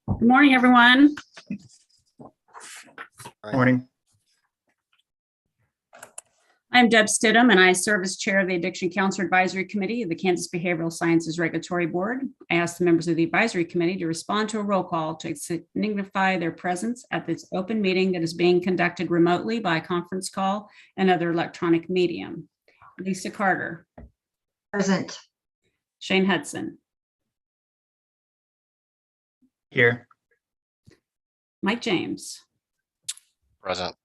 Good morning, everyone. Morning. I'm Deb Stidham, and I serve as chair of the Addiction Counselor Advisory Committee of the Kansas Behavioral Sciences Regulatory Board. I ask the members of the advisory committee to respond to a roll call to signify their presence at this open meeting that is being conducted remotely by conference call and other electronic medium. Lisa Carter. Present. Shane Hudson. Here. Mike James. Present.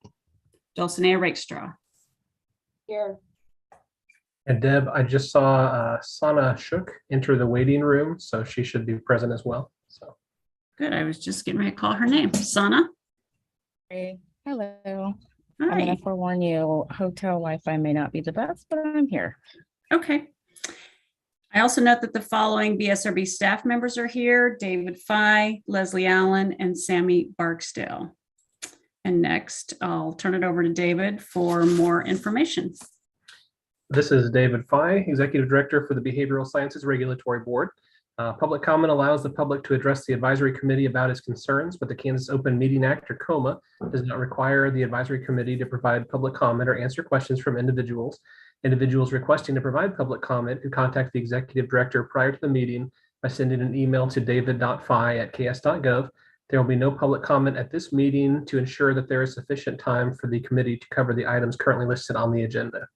Dulcinea Rakestraw. Here. And Deb, I just saw Sana Shook enter the waiting room, so she should be present as well. So Good. I was just getting ready to call her name. Sana. Hey, hello. I'm Hi. gonna forewarn you, hotel Wi-Fi may not be the best, but I'm here. Okay. I also note that the following BSRB staff members are here: David Fye, Leslie Allen, and Sammy Barksdale. And next, I'll turn it over to David for more information. this is David Fye, Executive Director for the Behavioral Sciences Regulatory Board. Public comment allows the public to address the advisory committee about its concerns, but the Kansas Open Meeting Act, or KOMA, does not require the advisory committee to provide public comment or answer questions from individuals. Individuals requesting to provide public comment who contact the executive director prior to the meeting by sending an email to david.fye@ks.gov. There will be no public comment at this meeting to ensure that there is sufficient time for the committee to cover the items currently listed on the agenda.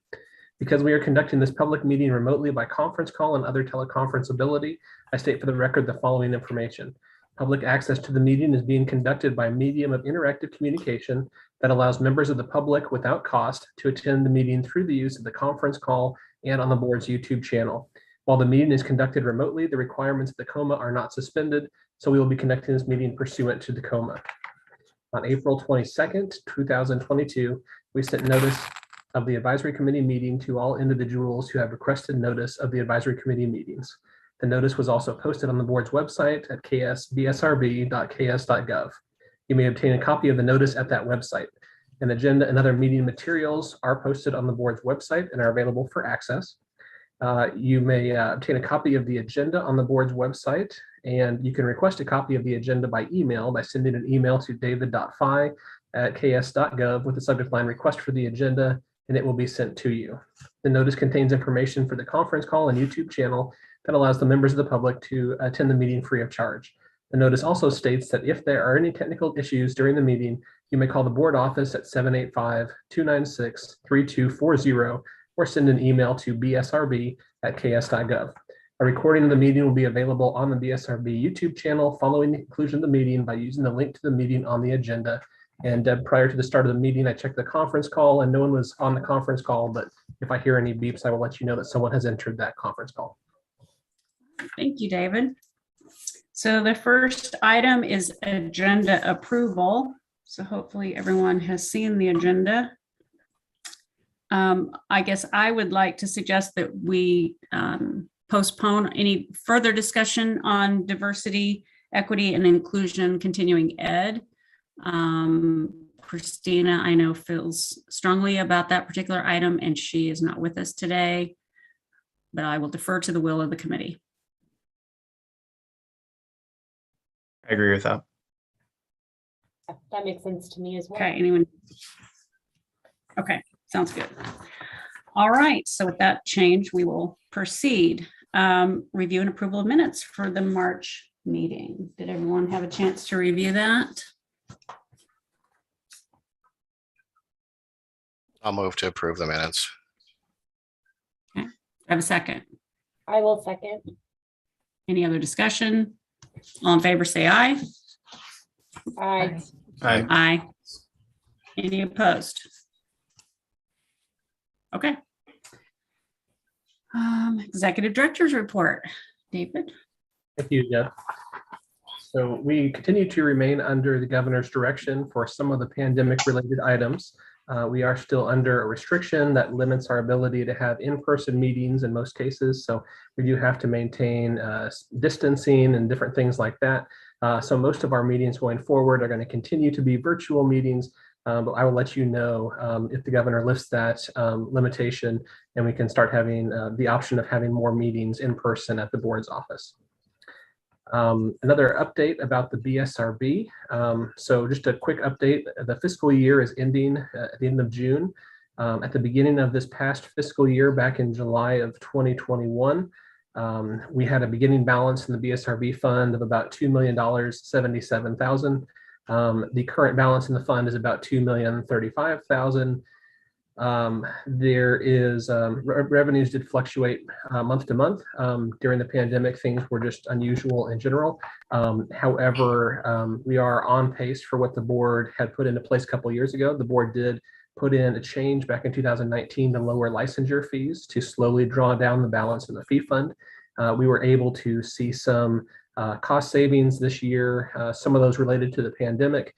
Because we are conducting this public meeting remotely by conference call and other teleconference ability, I state for the record the following information. Public access to the meeting is being conducted by a medium of interactive communication that allows members of the public without cost to attend the meeting through the use of the conference call and on the board's YouTube channel. While the meeting is conducted remotely, the requirements of the KOMA are not suspended, so we will be conducting this meeting pursuant to the KOMA. On April 22nd, 2022, we sent notice of the advisory committee meeting to all individuals who have requested notice of the advisory committee meetings. The notice was also posted on the board's website at bsrb.ks.gov. You may obtain a copy of the notice at that website. An agenda and other meeting materials are posted on the board's website and are available for access. You may obtain a copy of the agenda on the board's website, and you can request a copy of the agenda by email by sending an email to david.fye@ks.gov with the subject line request for the agenda, and it will be sent to you. The notice contains information for the conference call and YouTube channel that allows the members of the public to attend the meeting free of charge. The notice also states that if there are any technical issues during the meeting, you may call the board office at 785-296-3240 or send an email to bsrb@ks.gov. A recording of the meeting will be available on the BSRB YouTube channel following the conclusion of the meeting by using the link to the meeting on the agenda. And prior to the start of the meeting, I checked the conference call and no one was on the conference call, but if I hear any beeps, I will let you know that someone has entered that conference call. Thank you, David. So the first item is agenda approval. So hopefully everyone has seen the agenda. I guess I would like to suggest that we postpone any further discussion on diversity, equity, and inclusion continuing ed. Christina, I know, feels strongly about that particular item, and she is not with us today, but I will defer to the will of the committee. I agree with that. That makes sense to me as well. Okay, anyone? Okay, sounds good. All right, so with that change, we will proceed. Review and approval of minutes for the March meeting. Did everyone have a chance to review that? I'll move to approve the minutes. I have a second. I will second. Any other discussion? All in favor, say aye. Aye. Aye. Aye. Any opposed? Okay. Executive Director's report. David? Thank you, Jeff. So we continue to remain under the governor's direction for some of the pandemic-related items. We are still under a restriction that limits our ability to have in-person meetings in most cases. So we do have to maintain distancing and different things like that. So most of our meetings going forward are going to continue to be virtual meetings, but I will let you know if the governor lifts that limitation and we can start having the option of having more meetings in person at the board's office. Another update about the BSRB. So just a quick update. The fiscal year is ending at the end of June. At the beginning of this past fiscal year, back in July of 2021, we had a beginning balance in the BSRB fund of about $2,077,000. The current balance in the fund is about $2,035,000. There is revenues did fluctuate month to month. During the pandemic, things were just unusual in general. However, we are on pace for what the board had put into place a couple of years ago. The board did put in a change back in 2019 to lower licensure fees to slowly draw down the balance in the fee fund. We were able to see some cost savings this year, some of those related to the pandemic.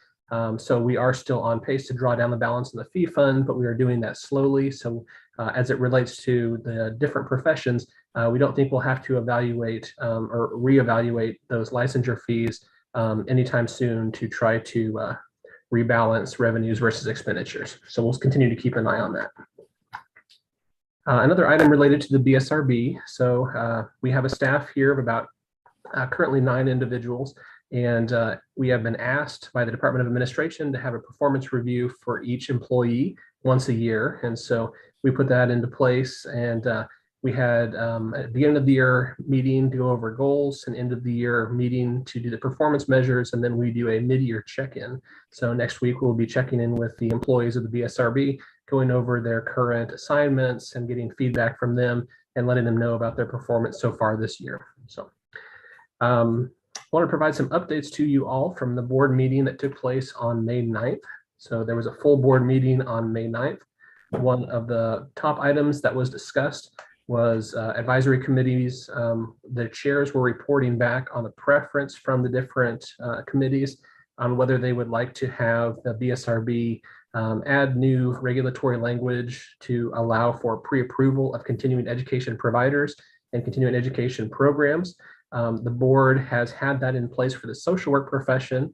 So we are still on pace to draw down the balance in the fee fund, but we are doing that slowly. So as it relates to the different professions, we don't think we'll have to evaluate or reevaluate those licensure fees anytime soon to try to rebalance revenues versus expenditures. So we'll continue to keep an eye on that. Another item related to the BSRB. So we have a staff here of about currently 9 individuals. And we have been asked by the Department of Administration to have a performance review for each employee once a year. And so we put that into place, and we had at the beginning of the year meeting to go over goals, and end of the year meeting to do the performance measures, and then we do a mid-year check-in. So next week we'll be checking in with the employees of the BSRB, going over their current assignments and getting feedback from them and letting them know about their performance so far this year. So I want to provide some updates to you all from the board meeting that took place on May 9th. So there was a full board meeting on May 9th. One of the top items that was discussed was advisory committees. The chairs were reporting back on the preference from the different committees on whether they would like to have the BSRB add new regulatory language to allow for pre-approval of continuing education providers and continuing education programs. The board has had that in place for the social work profession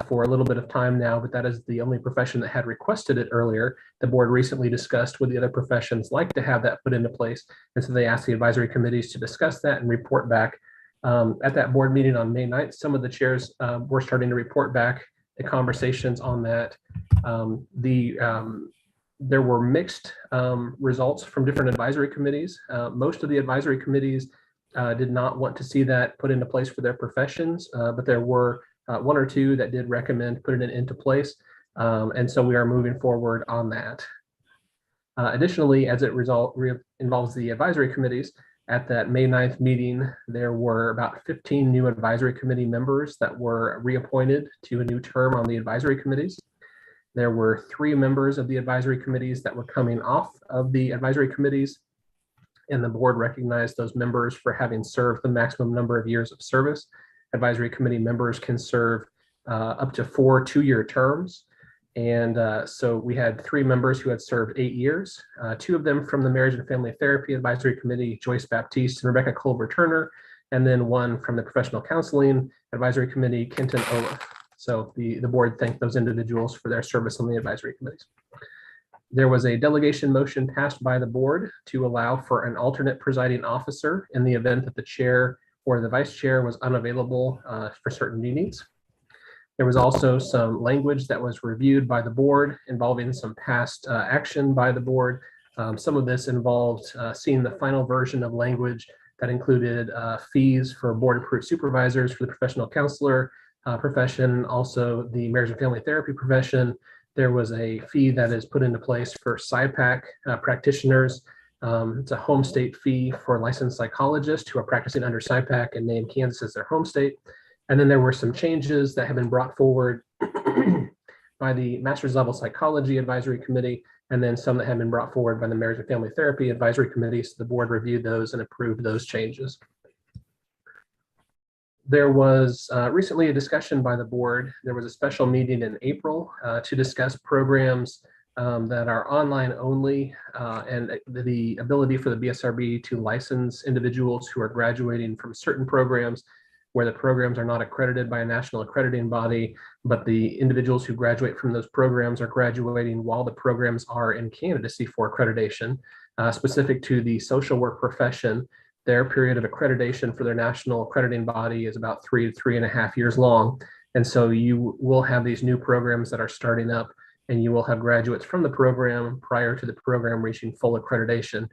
for a little bit of time now, but that is the only profession that had requested it earlier. The board recently discussed would the other professions like to have that put into place. And so they asked the advisory committees to discuss that and report back. At that board meeting on May 9th, some of the chairs were starting to report back the conversations on that. There were mixed results from different advisory committees. Most of the advisory committees did not want to see that put into place for their professions, but there were 1 or 2 that did recommend putting it into place. And so we are moving forward on that. Additionally, as it involves the advisory committees, at that May 9th meeting, there were about 15 new advisory committee members that were reappointed to a new term on the advisory committees. There were 3 members of the advisory committees that were coming off of the advisory committees, and the board recognized those members for having served the maximum number of years of service. Advisory committee members can serve up to 4 2-year terms. And so we had 3 members who had served 8 years, 2 of them from the Marriage and Family Therapy Advisory Committee, Joyce Baptiste and Rebecca Culver-Turner, and then 1 from the Professional Counseling Advisory Committee, Kenton Olaf. So the board thanked those individuals for their service on the advisory committees. There was a delegation motion passed by the board to allow for an alternate presiding officer in the event that the chair or the vice chair was unavailable for certain meetings. There was also some language that was reviewed by the board involving some past action by the board. Some of this involved seeing the final version of language that included fees for board-approved supervisors for the professional counselor profession, also the marriage and family therapy profession. There was a fee that is put into place for SIPAC practitioners. It's a home state fee for licensed psychologists who are practicing under SIPAC and name Kansas as their home state. And then there were some changes that have been brought forward by the Master's Level Psychology Advisory Committee, and then some that have been brought forward by the Marriage and Family Therapy Advisory Committee. So the board reviewed those and approved those changes. There was recently a discussion by the board. There was a special meeting in April to discuss programs that are online only and the ability for the BSRB to license individuals who are graduating from certain programs where the programs are not accredited by a national accrediting body, but the individuals who graduate from those programs are graduating while the programs are in candidacy for accreditation. Specific to the social work profession, their period of accreditation for their national accrediting body is about 3 to 3.5 years long. And so you will have these new programs that are starting up, and you will have graduates from the program prior to the program reaching full accreditation.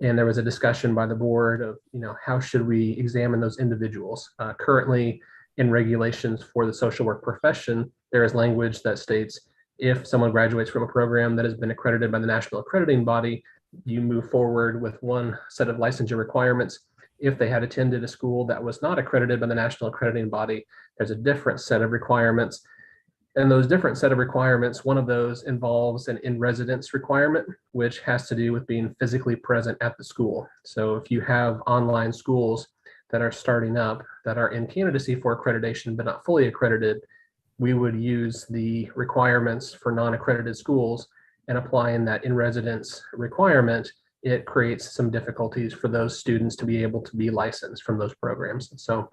And there was a discussion by the board of, how should we examine those individuals? Currently, in regulations for the social work profession, there is language that states if someone graduates from a program that has been accredited by the national accrediting body, you move forward with one set of licensure requirements. If they had attended a school that was not accredited by the national accrediting body, there's a different set of requirements. And those different set of requirements, one of those involves an in-residence requirement, which has to do with being physically present at the school. So if you have online schools that are starting up that are in candidacy for accreditation but not fully accredited, we would use the requirements for non-accredited schools, and applying that in-residence requirement, it creates some difficulties for those students to be able to be licensed from those programs. So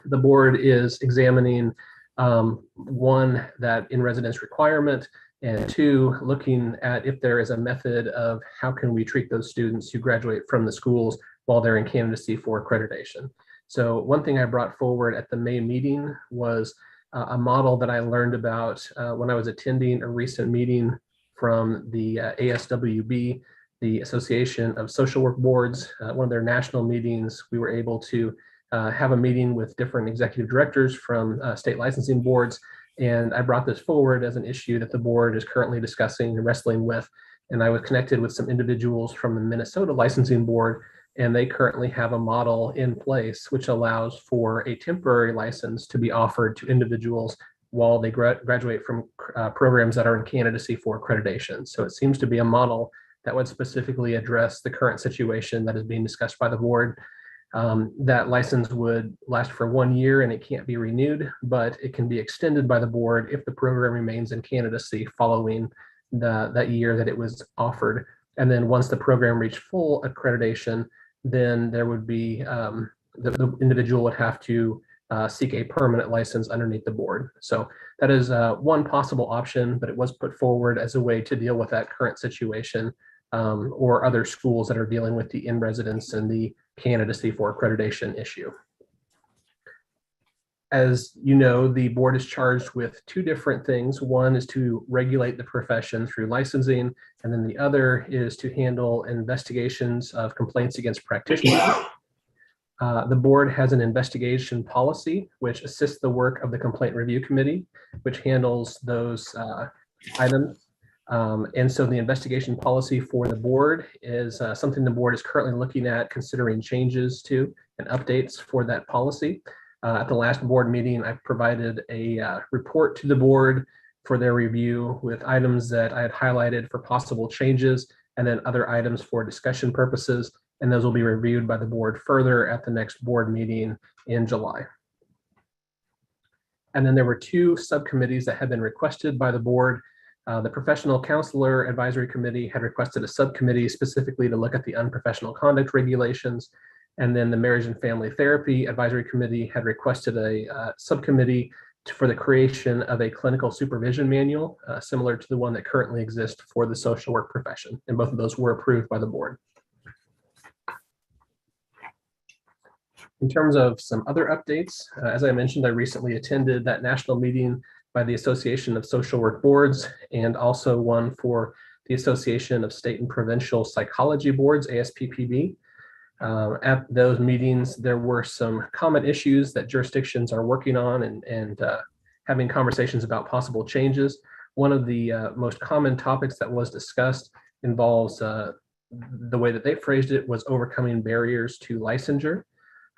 the board is examining one, that in-residence requirement, and two, looking at if there is a method of how can we treat those students who graduate from the schools while they're in candidacy for accreditation. So one thing I brought forward at the May meeting was a model that I learned about when I was attending a recent meeting from the ASWB, the Association of Social Work Boards. One of their national meetings, we were able to have a meeting with different executive directors from state licensing boards. And I brought this forward as an issue that the board is currently discussing and wrestling with. And I was connected with some individuals from the Minnesota Licensing Board, and they currently have a model in place which allows for a temporary license to be offered to individuals while they graduate from programs that are in candidacy for accreditation. So it seems to be a model that would specifically address the current situation that is being discussed by the board. That license would last for 1 year and it can't be renewed, but it can be extended by the board if the program remains in candidacy following that year that it was offered. And then once the program reached full accreditation, then there would be, the individual would have to seek a permanent license underneath the board. So that is one possible option, but it was put forward as a way to deal with that current situation, or other schools that are dealing with the in-residence and the candidacy for accreditation issue. As you know, the board is charged with two different things. One is to regulate the profession through licensing, and then the other is to handle investigations of complaints against practitioners. The board has an investigation policy which assists the work of the Complaint Review Committee, which handles those items. And so the investigation policy for the board is something the board is currently looking at, considering changes to and updates for that policy. At the last board meeting, I provided a report to the board for their review with items that I had highlighted for possible changes, and then other items for discussion purposes. And those will be reviewed by the board further at the next board meeting in July. And then there were two subcommittees that had been requested by the board. The Professional Counselor Advisory Committee had requested a subcommittee specifically to look at the unprofessional conduct regulations. And then the Marriage and Family Therapy Advisory Committee had requested a subcommittee for the creation of a clinical supervision manual, similar to the one that currently exists for the social work profession. And both of those were approved by the board. In terms of some other updates, as I mentioned, I recently attended that national meeting by the Association of Social Work Boards, and also one for the Association of State and Provincial Psychology Boards, ASPPB. At those meetings, there were some common issues that jurisdictions are working on and having conversations about possible changes. One of the most common topics that was discussed involves the way that they phrased it was overcoming barriers to licensure.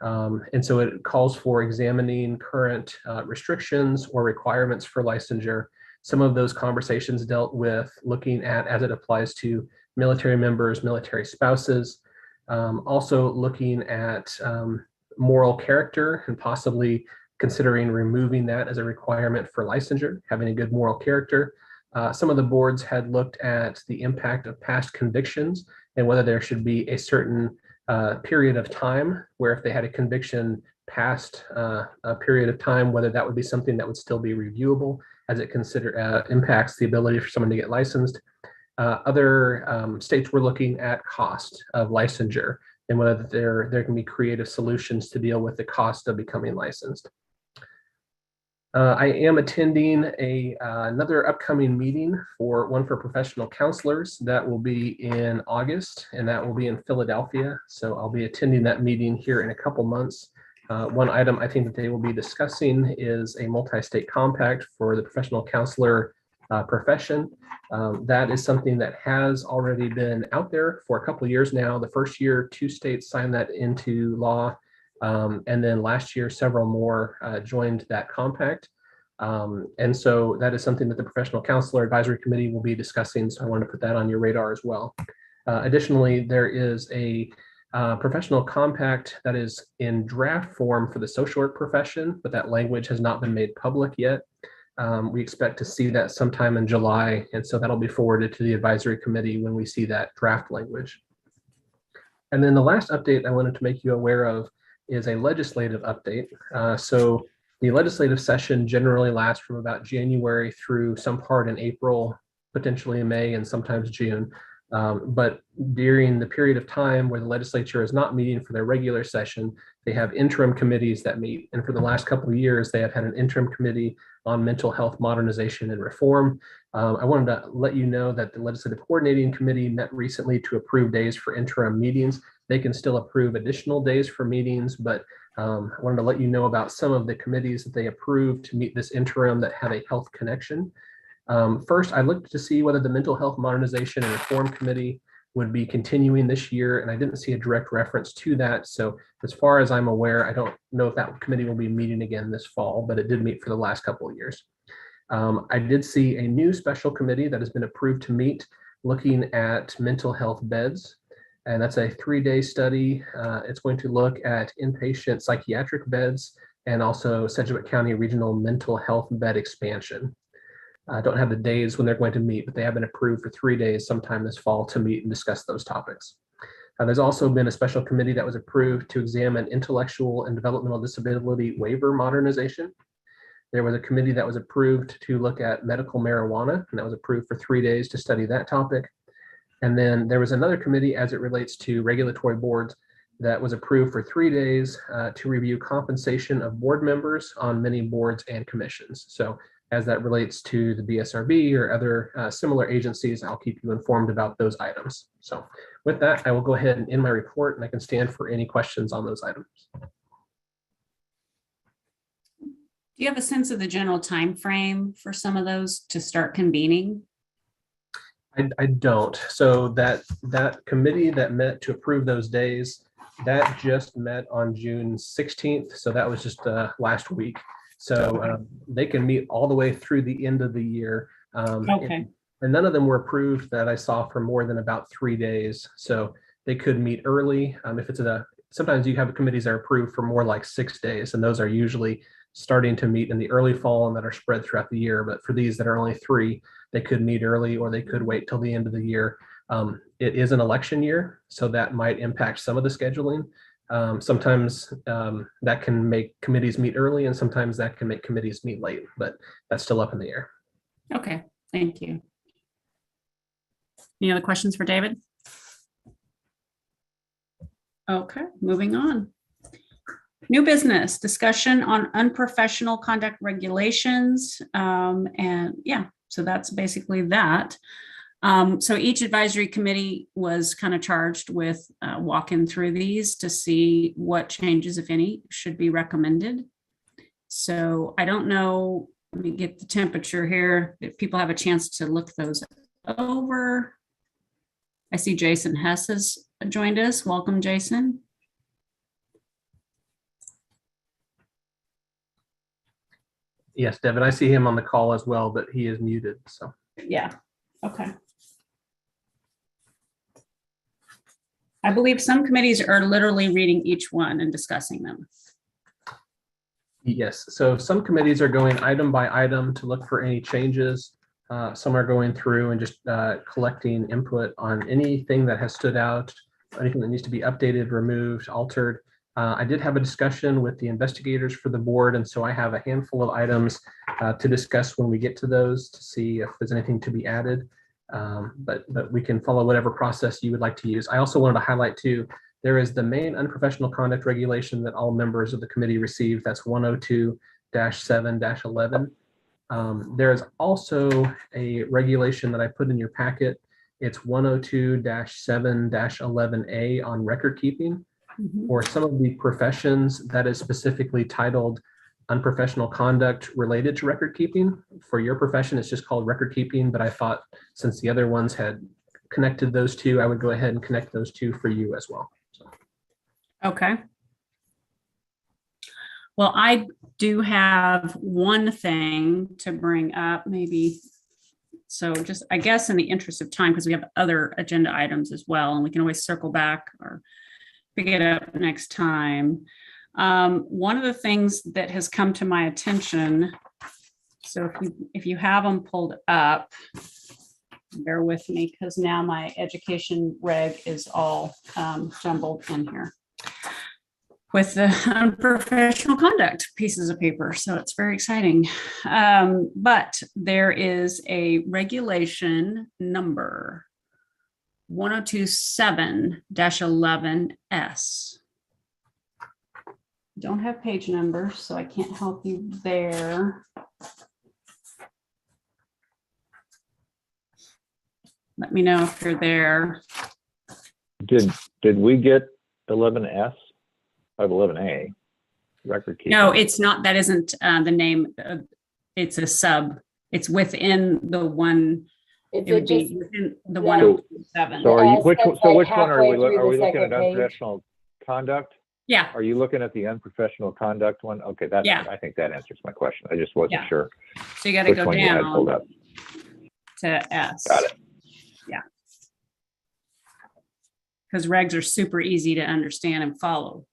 And so it calls for examining current restrictions or requirements for licensure. Some of those conversations dealt with looking at, as it applies to military members, military spouses, also looking at moral character and possibly considering removing that as a requirement for licensure, having a good moral character. Some of the boards had looked at the impact of past convictions and whether there should be a certain period of time where if they had a conviction past a period of time, whether that would be something that would still be reviewable as it impacts the ability for someone to get licensed. Other states were looking at cost of licensure and whether there can be creative solutions to deal with the cost of becoming licensed. I am attending another upcoming meeting for professional counselors that will be in August, and that will be in Philadelphia. So I'll be attending that meeting here in a couple months. One item I think that they will be discussing is a multi-state compact for the professional counselor profession. That is something that has already been out there for a couple of years now. The first year, 2 states signed that into law. And then last year, several more joined that compact. And so that is something that the Professional Counselor Advisory Committee will be discussing. So I want to put that on your radar as well. Additionally, there is a professional compact that is in draft form for the social work profession, but that language has not been made public yet. We expect to see that sometime in July. And so that'll be forwarded to the advisory committee when we see that draft language. And then the last update I wanted to make you aware of is a legislative update. So the legislative session generally lasts from about January through some part in April, potentially May, and sometimes June. But during the period of time where the legislature is not meeting for their regular session, they have interim committees that meet. And for the last couple of years, they have had an interim committee on mental health modernization and reform. I wanted to let you know that the Legislative Coordinating Committee met recently to approve days for interim meetings. They can still approve additional days for meetings, but I wanted to let you know about some of the committees that they approved to meet this interim that have a health connection. First, I looked to see whether the Mental Health Modernization and Reform Committee would be continuing this year, and I didn't see a direct reference to that. So as far as I'm aware, I don't know if that committee will be meeting again this fall, but it did meet for the last couple of years. I did see a new special committee that has been approved to meet looking at mental health beds. And that's a 3-day study. It's going to look at inpatient psychiatric beds and also Sedgwick County Regional Mental Health Bed Expansion. I don't have the days when they're going to meet, but they have been approved for 3 days sometime this fall to meet and discuss those topics. There's also been a special committee that was approved to examine intellectual and developmental disability waiver modernization. There was a committee that was approved to look at medical marijuana, and that was approved for 3 days to study that topic. And then there was another committee as it relates to regulatory boards that was approved for 3 days to review compensation of board members on many boards and commissions. So as that relates to the BSRB or other similar agencies, I'll keep you informed about those items. So with that, I will go ahead and end my report, and I can stand for any questions on those items. Do you have a sense of the general time frame for some of those to start convening? I don't. So that committee that met to approve those days, that just met on June 16th. So that was just last week. So they can meet all the way through the end of the year. Okay. And none of them were approved that I saw for more than about 3 days. So they could meet early. If it's sometimes you have committees that are approved for more like 6 days, and those are usually starting to meet in the early fall and that are spread throughout the year. But for these that are only 3, they could meet early or they could wait till the end of the year. It is an election year, so that might impact some of the scheduling. Sometimes that can make committees meet early, and sometimes that can make committees meet late, but that's still up in the air. Okay, thank you. Any other questions for David? Okay, moving on. New business, discussion on unprofessional conduct regulations. And yeah, so that's basically that. So each advisory committee was kind of charged with walking through these to see what changes, if any, should be recommended. So I don't know, let me get the temperature here, if people have a chance to look those over. I see Jason Hess has joined us. Welcome, Jason. Yes, Devin, I see him on the call as well, but he is muted. So Yeah, okay. I believe some committees are literally reading each one and discussing them. yes, so some committees are going item by item to look for any changes. Some are going through and just collecting input on anything that has stood out, anything that needs to be updated, removed, altered. I did have a discussion with the investigators for the board, and so I have a handful of items to discuss when we get to those to see if there's anything to be added. But we can follow whatever process you would like to use. I also wanted to highlight too, There is the main unprofessional conduct regulation that all members of the committee receive. That's 102-7-11. There is also a regulation that I put in your packet. It's 102-7-11A on record keeping. For some of the professions, that is specifically titled unprofessional conduct related to record keeping. For your profession, it's just called record keeping, but I thought since the other ones had connected those two, I would go ahead and connect those two for you as well. So. Okay. Well, I do have one thing to bring up, maybe. So just, I guess in the interest of time, because we have other agenda items as well, and we can always circle back or pick it up next time. One of the things that has come to my attention, so if you have them pulled up, bear with me because now my education reg is all jumbled in here with the unprofessional conduct pieces of paper. So it's very exciting. But there is a regulation number 1027-11S. Don't have page numbers, so I can't help you there. Let me know if you're there. Did we get 11S? I have 11A. Record keeping. No, it's not. That isn't the name. It's a sub. It's within the one. Is It would it be just, within the yeah. 107. So are you, Yes, which that's like one are we, halfway through are we the looking at second page. unprofessional conduct? Yeah, Are you looking at the unprofessional conduct one? Okay, that, Yeah. I think that answers my question. I just wasn't Yeah. sure so you got to which go one you had pulled down up. to S. Got it. Yeah. Because regs are super easy to understand and follow.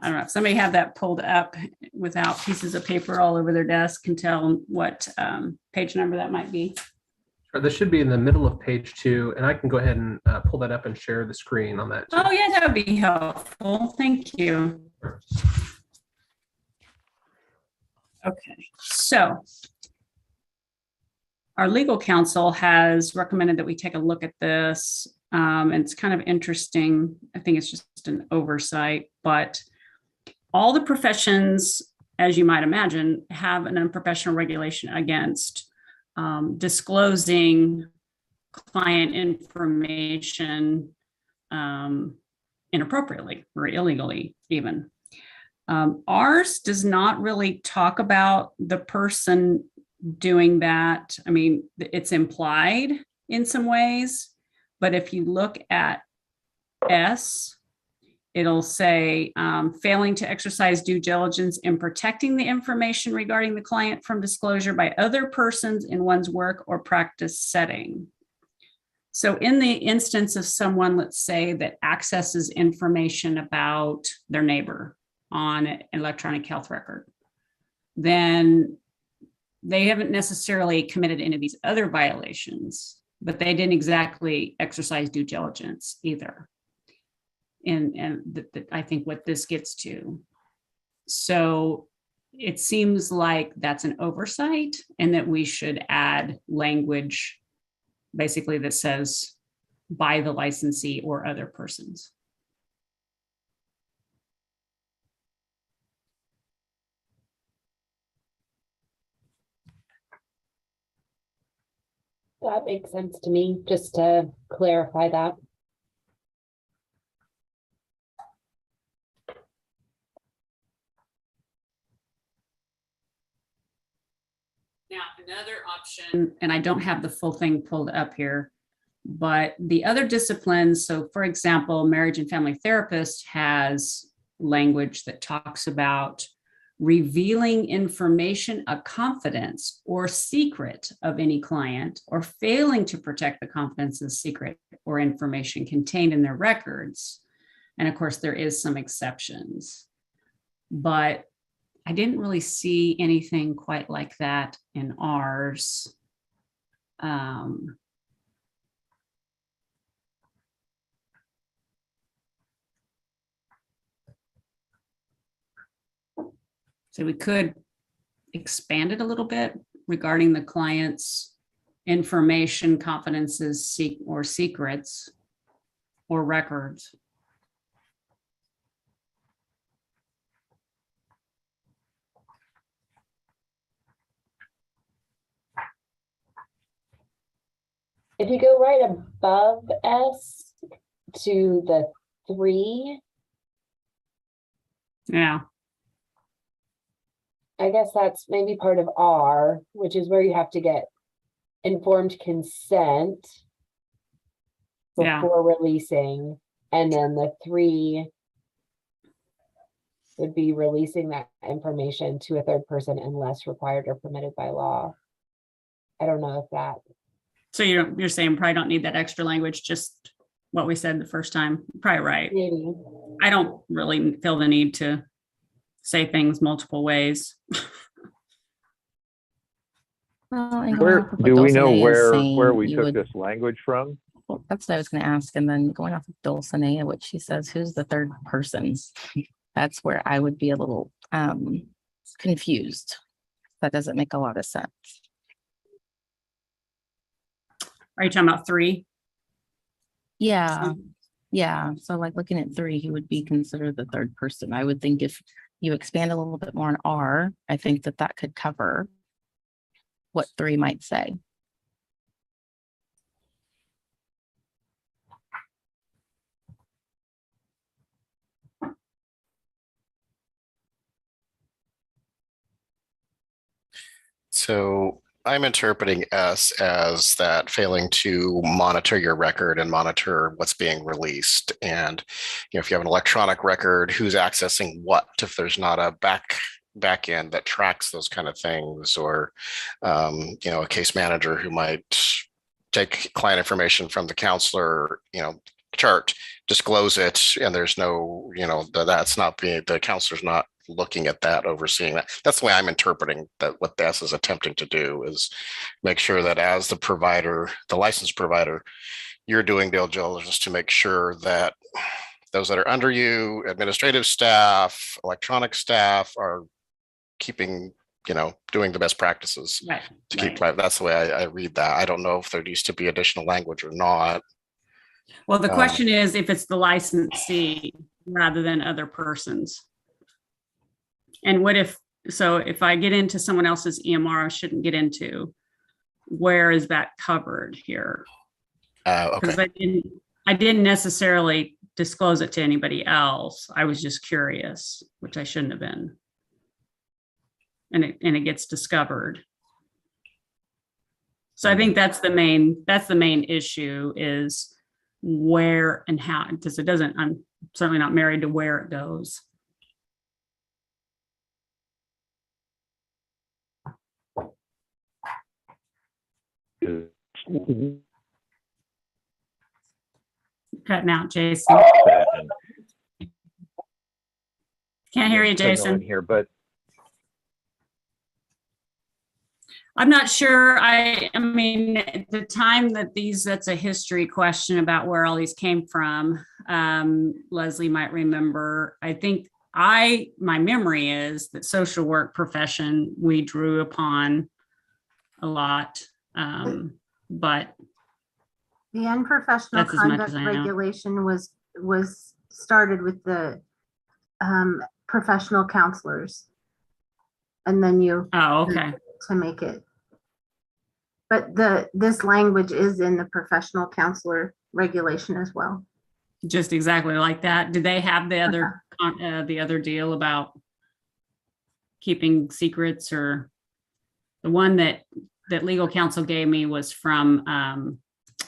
I don't know if somebody have that pulled up without pieces of paper all over their desk can tell what page number that might be. This should be in the middle of page 2, and I can go ahead and pull that up and share the screen on that too. Oh yeah, that would be helpful. Thank you. Okay, so our legal counsel has recommended that we take a look at this. And it's kind of interesting. I think it's just an oversight, but all the professions, as you might imagine, have an unprofessional regulation against disclosing client information inappropriately or illegally even. Ours does not really talk about the person doing that. I mean, it's implied in some ways, but if you look at S, it'll say failing to exercise due diligence in protecting the information regarding the client from disclosure by other persons in one's work or practice setting. So in the instance of someone, let's say, that accesses information about their neighbor on an electronic health record, then they haven't necessarily committed any of these other violations, but they didn't exactly exercise due diligence either. And I think what this gets to. So it seems like that's an oversight and that we should add language basically that says by the licensee or other persons. That makes sense to me, just to clarify that. Now, another option, and I don't have the full thing pulled up here, but the other disciplines, so for example, marriage and family therapist has language that talks about revealing information, a confidence or secret of any client, or failing to protect the confidence, of secret, or information contained in their records. And of course, there is some exceptions, but I didn't really see anything quite like that in ours. So we could expand it a little bit regarding the client's information, confidences, or secrets or records. If you go right above S to the 3, Yeah, I guess that's maybe part of R, which is where you have to get informed consent Yeah. before releasing. And then the 3 would be releasing that information to a third person unless required or permitted by law. I don't know if that, so you're saying probably don't need that extra language, just what we said the first time. Probably right. maybe. I don't really feel the need to say things multiple ways. Well, and going Where, off of what do we know Dulcinea is where saying, we you took would- this language from? well, that's what I was going to ask. And then going off of Dulcinea, what she says, who's the third person? That's where I would be a little confused. That doesn't make a lot of sense. Are you talking about 3? Yeah. Yeah. So like looking at 3, he would be considered the third person. I would think if you expand a little bit more on R, I think that that could cover what 3 might say. So I'm interpreting S as that failing to monitor your record and monitor what's being released. And, if you have an electronic record, who's accessing what, if there's not a back end that tracks those kind of things, or, a case manager who might take client information from the counselor, chart, disclose it, and there's no, that's not being, the counselor's not looking at that, overseeing that. That's the way I'm interpreting that. What this is attempting to do is make sure that as the provider, the license provider, you're doing due diligence to make sure that those that are under you, administrative staff, electronic staff, are keeping, doing the best practices Right. to keep private. That's the way I read that. I don't know if there needs to be additional language or not. Well, the question is if it's the licensee rather than other persons. And what if I get into someone else's EMR I shouldn't get into, where is that covered here? Because Okay. I didn't necessarily disclose it to anybody else. I was just curious, which I shouldn't have been. And it gets discovered. So I think that's the main issue, is where and how, because I'm certainly not married to where it goes. Cutting out, Jason. Can't hear you, Jason. Here, but I'm not sure. I mean, at the time that's a history question about where all these came from. Leslie might remember. I think my memory is that social work profession, we drew upon a lot. But The unprofessional That's as much conduct as I know. regulation was started with the professional counselors. And then okay. to make it. But this language is in the professional counselor regulation as well. Just exactly like that. Did they have the other deal about keeping secrets? Or the one that legal counsel gave me was from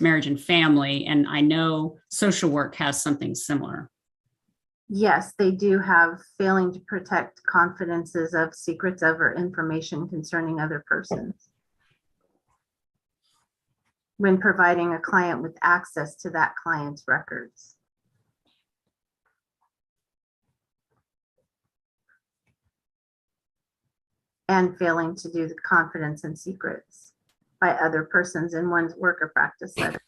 Marriage and Family, and I know social work has something similar. Yes, they do have failing to protect confidences of secrets of or information concerning other persons when providing a client with access to that client's records. And failing to do the confidence and secrets by other persons in one's work or practice setting.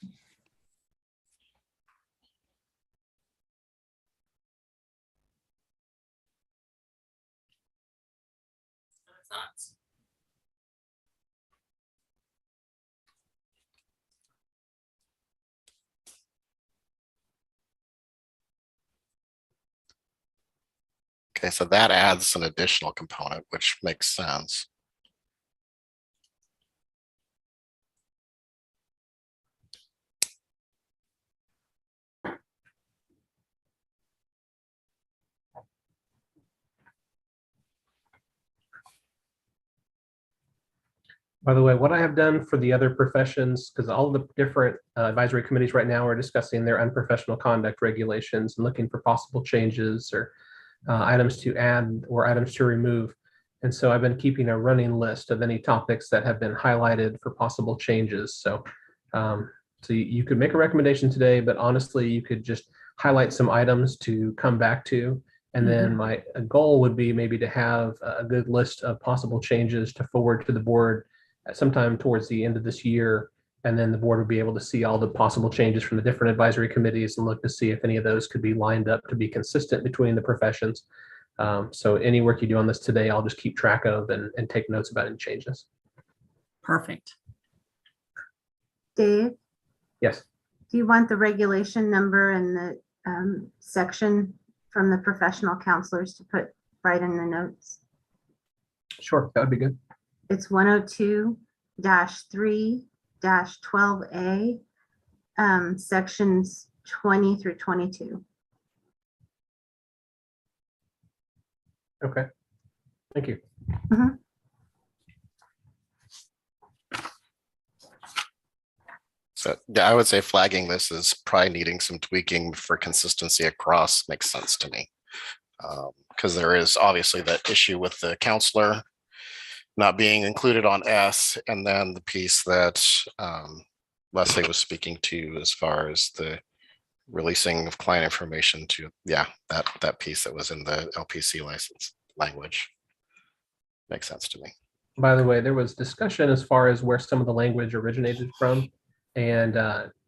Okay, so that adds an additional component, which makes sense. By the way, what I have done for the other professions, because all the different advisory committees right now are discussing their unprofessional conduct regulations and looking for possible changes or items to add or items to remove. And so I've been keeping a running list of any topics that have been highlighted for possible changes. So, you could make a recommendation today, but honestly, you could just highlight some items to come back to. And then my goal would be maybe to have a good list of possible changes to forward to the board sometime towards the end of this year. And then the board would be able to see all the possible changes from the different advisory committees and look to see if any of those could be lined up to be consistent between the professions. So any work you do on this today, I'll just keep track of and take notes about any changes. Perfect. Dave, Yes. do you want the regulation number and the section from the professional counselors to put right in the notes? Sure, that would be good. It's 102-3-12A, sections 20 through 22. Okay. Thank you. So yeah, I would say flagging this is probably needing some tweaking for consistency across makes sense to me. Because there is obviously that issue with the counselor not being included on S, and then the piece that Leslie was speaking to as far as the releasing of client information to, yeah, that piece that was in the LPC license language. Makes sense to me. By the way, there was discussion as far as where some of the language originated from. And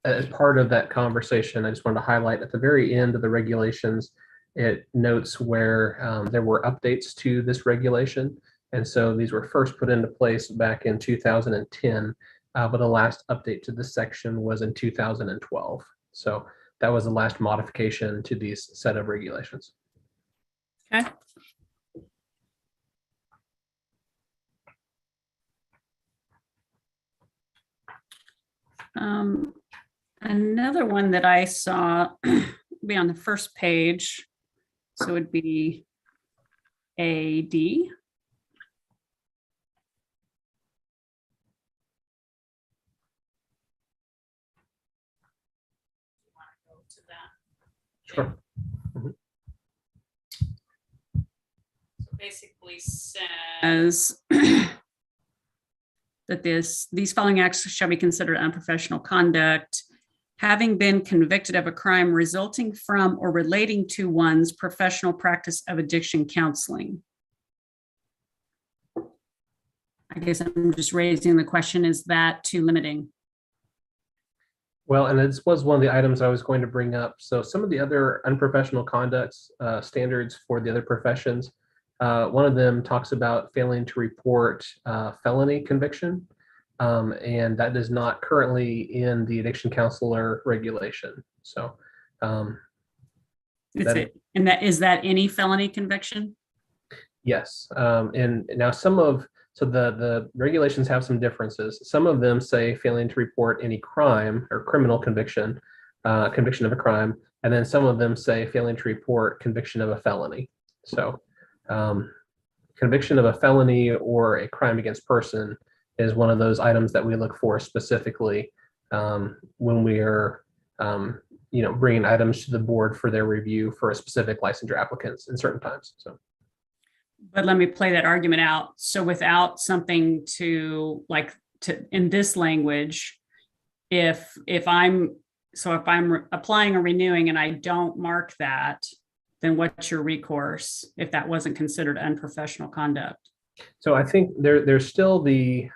as part of that conversation, I just wanted to highlight at the very end of the regulations, it notes where there were updates to this regulation. And so these were first put into place back in 2010, but the last update to this section was in 2012. So that was the last modification to these set of regulations. Okay. Another one that I saw be on the first page, so it would be AD. Sure. Basically says that these following acts shall be considered unprofessional conduct, having been convicted of a crime resulting from or relating to one's professional practice of addiction counseling. I guess I'm just raising the question, is that too limiting? Well, and this was one of the items I was going to bring up. So some of the other unprofessional conducts standards for the other professions, one of them talks about failing to report felony conviction, and that is not currently in the addiction counselor regulation. So, Is that any felony conviction? yes, and now so the regulations have some differences. Some of them say failing to report any crime or criminal conviction, conviction of a crime, and then some of them say failing to report conviction of a felony. So conviction of a felony or a crime against person is one of those items that we look for specifically when we are bringing items to the board for their review for a specific licensure applicants in certain times. So. But let me play that argument out. So without something to in this language, if I'm applying or renewing and I don't mark that, then what's your recourse if that wasn't considered unprofessional conduct? So I think there's still the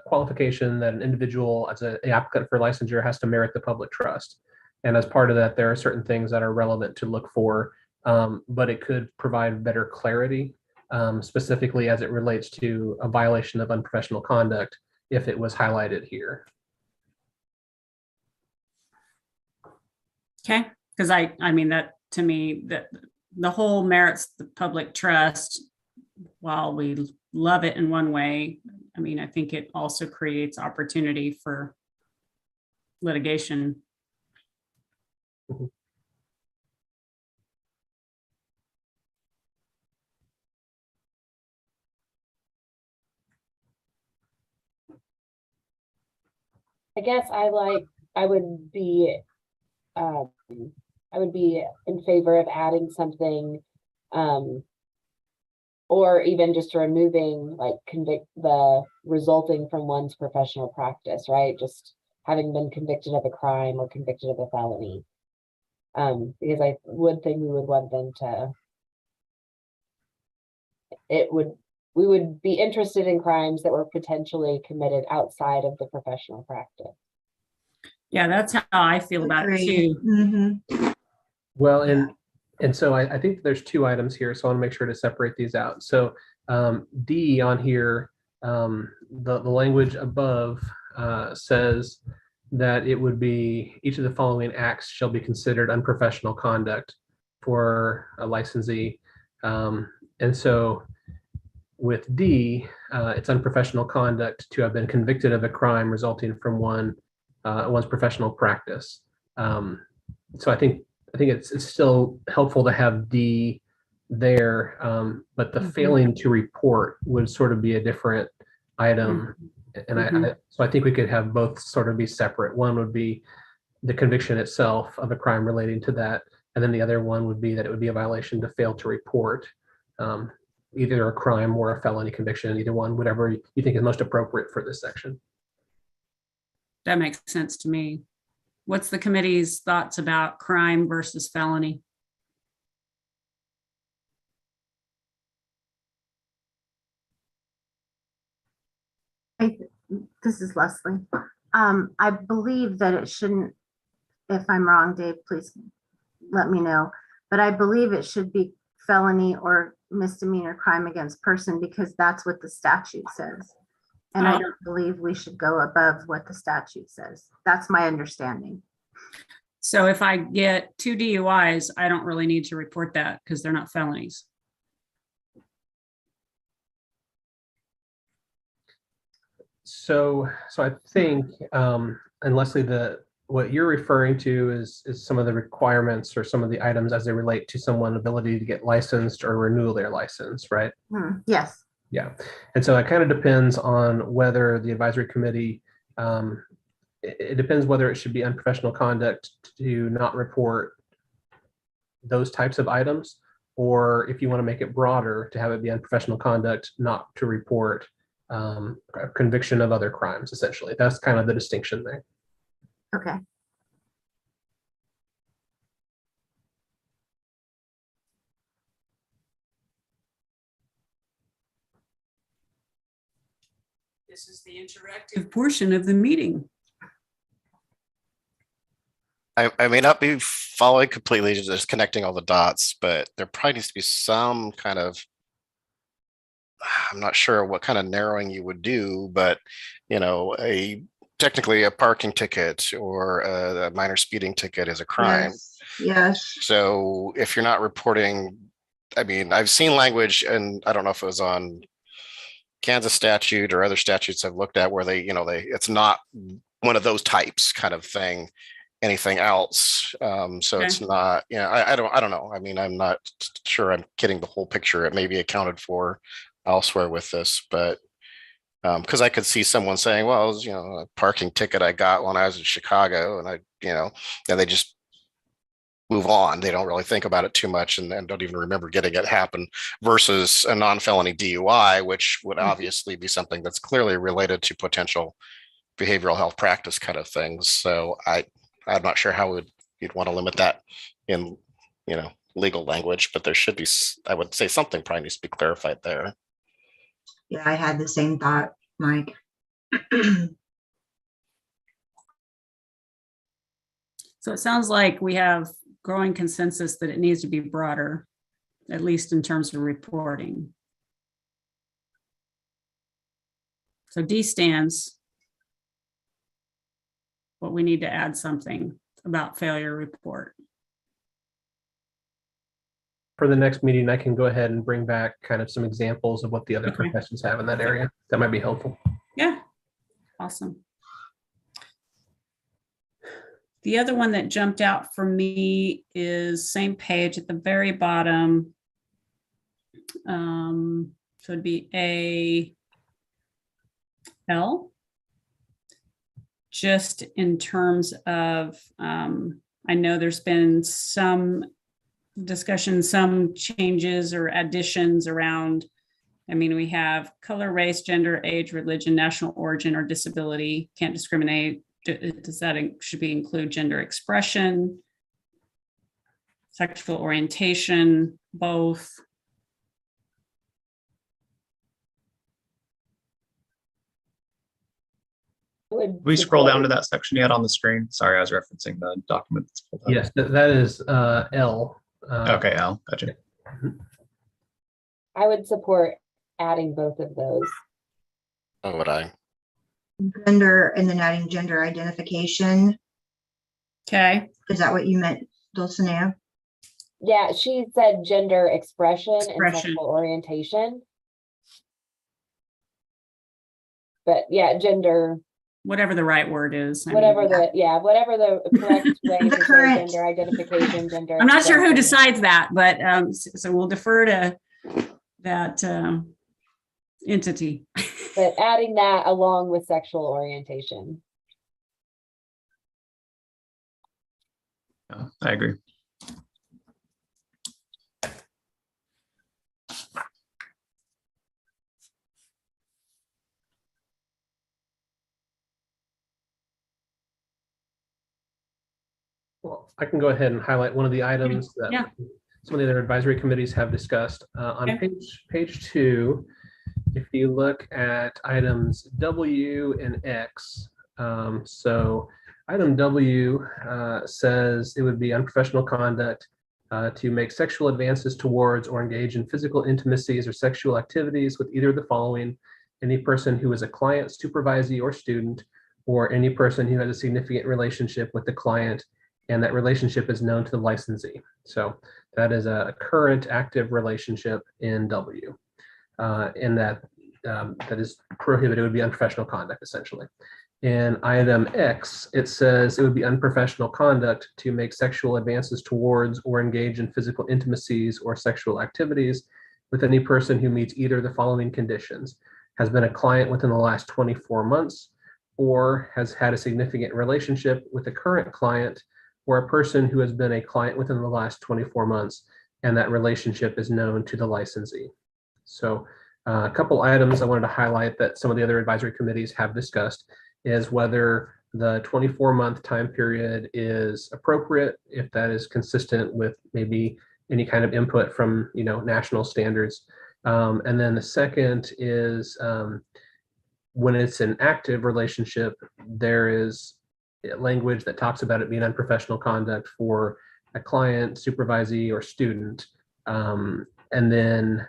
qualification that an individual as an applicant for licensure has to merit the public trust. And as part of that, there are certain things that are relevant to look for, but it could provide better clarity, specifically as it relates to a violation of unprofessional conduct if it was highlighted here. Okay, because I mean that to me the whole merits the public trust. While we love it in one way, I mean, I think it also creates opportunity for litigation. I guess I would be in favor of adding something, or even just removing like the resulting from one's professional practice, right? Just having been convicted of a crime or convicted of a felony. Because I would think we would want them to, we would be interested in crimes that were potentially committed outside of the professional practice. Yeah, that's how I feel about it Agreed. too. Well, and so I think there's two items here, so I want to make sure to separate these out. So D on here, the language above says that it would be each of the following acts shall be considered unprofessional conduct for a licensee. And so with D, it's unprofessional conduct to have been convicted of a crime resulting from one's professional practice. So I think it's still helpful to have D there, but the failing to report would sort of be a different item. And so I think we could have both sort of be separate. One would be the conviction itself of a crime relating to that, and then the other one would be that it would be a violation to fail to report either a crime or a felony conviction, either one, whatever you think is most appropriate for this section. That makes sense to me. What's the committee's thoughts about crime versus felony? This is Leslie. I believe that it shouldn't, if I'm wrong, Dave, please let me know. But I believe it should be felony or misdemeanor crime against person because that's what the statute says. And I don't believe we should go above what the statute says. That's my understanding. So if I get 2 DUIs, I don't really need to report that because they're not felonies. So I think, and Leslie, what you're referring to is some of the requirements or some of the items as they relate to someone's ability to get licensed or renew their license, right? Yes. Yeah. And so it kind of depends on whether the advisory committee, it depends whether it should be unprofessional conduct to not report those types of items, or if you want to make it broader, to have it be unprofessional conduct not to report conviction of other crimes, essentially. That's kind of the distinction there. Okay. This is the interactive portion of the meeting. I may not be following completely, just connecting all the dots, but there probably needs to be some kind of, I'm not sure what kind of narrowing you would do, but technically a parking ticket or a minor speeding ticket is a crime. Yes. So if you're not reporting, I mean, I've seen language, and I don't know if it was on Kansas statute or other statutes I've looked at where it's not one of those types kind of thing, anything else. So Okay. it's not, I don't know. I mean, I'm not sure I'm getting the whole picture. It may be accounted for elsewhere with this, but because I could see someone saying, well, it was, a parking ticket I got when I was in Chicago, and and they just move on. They don't really think about it too much and don't even remember getting it happen, versus a non-felony DUI, which would obviously be something that's clearly related to potential behavioral health practice kind of things. So I'm not sure how you'd want to limit that in, legal language, but there should be, I would say something probably needs to be clarified there. Yeah, I had the same thought, Mike. So it sounds like we have growing consensus that it needs to be broader, at least in terms of reporting. So D stands, but we need to add something about failure report. for the next meeting, I can go ahead and bring back kind of some examples of what the other Okay. professions have in that area. That might be helpful. Yeah, awesome. The other one that jumped out for me is same page at the very bottom. So it'd be AL. Just in terms of, I know there's been some discussion, some changes or additions around. I mean, we have color, race, gender, age, religion, national origin, or disability. Can't discriminate. Does that should be include gender expression, sexual orientation, both? We scroll down to that section yet on the screen. Sorry, I was referencing the document that's pulled up. Yes, that is L. Okay, Al, gotcha. I would support adding both of those. So would I. Gender and then adding gender identification. Okay, Is that what you meant, Dulcinea? Yeah, she said gender expression and Expression. sexual orientation. But yeah, gender, whatever the right word is. I mean, whatever whatever the correct way The to say current- gender identification, gender. I'm not sure who expression. decides that, but so we'll defer to that entity. But adding that along with sexual orientation. Yeah, I agree. Well, I can go ahead and highlight one of the items that Yeah. some of the other advisory committees have discussed. On Okay. page 2, if you look at items W and X, so item W says it would be unprofessional conduct to make sexual advances towards or engage in physical intimacies or sexual activities with either of the following: any person who is a client, supervisee, or student, or any person who has a significant relationship with the client and that relationship is known to the licensee. So that is a current active relationship in W. And that is prohibited. It would be unprofessional conduct, essentially. In item X, it says it would be unprofessional conduct to make sexual advances towards or engage in physical intimacies or sexual activities with any person who meets either of the following conditions: has been a client within the last 24 months, or has had a significant relationship with a current client, or a person who has been a client within the last 24 months, and that relationship is known to the licensee. So a couple items I wanted to highlight that some of the other advisory committees have discussed is whether the 24-month time period is appropriate, if that is consistent with maybe any kind of input from national standards. And then the second is when it's an active relationship, there is language that talks about it being unprofessional conduct for a client, supervisee, or student. And then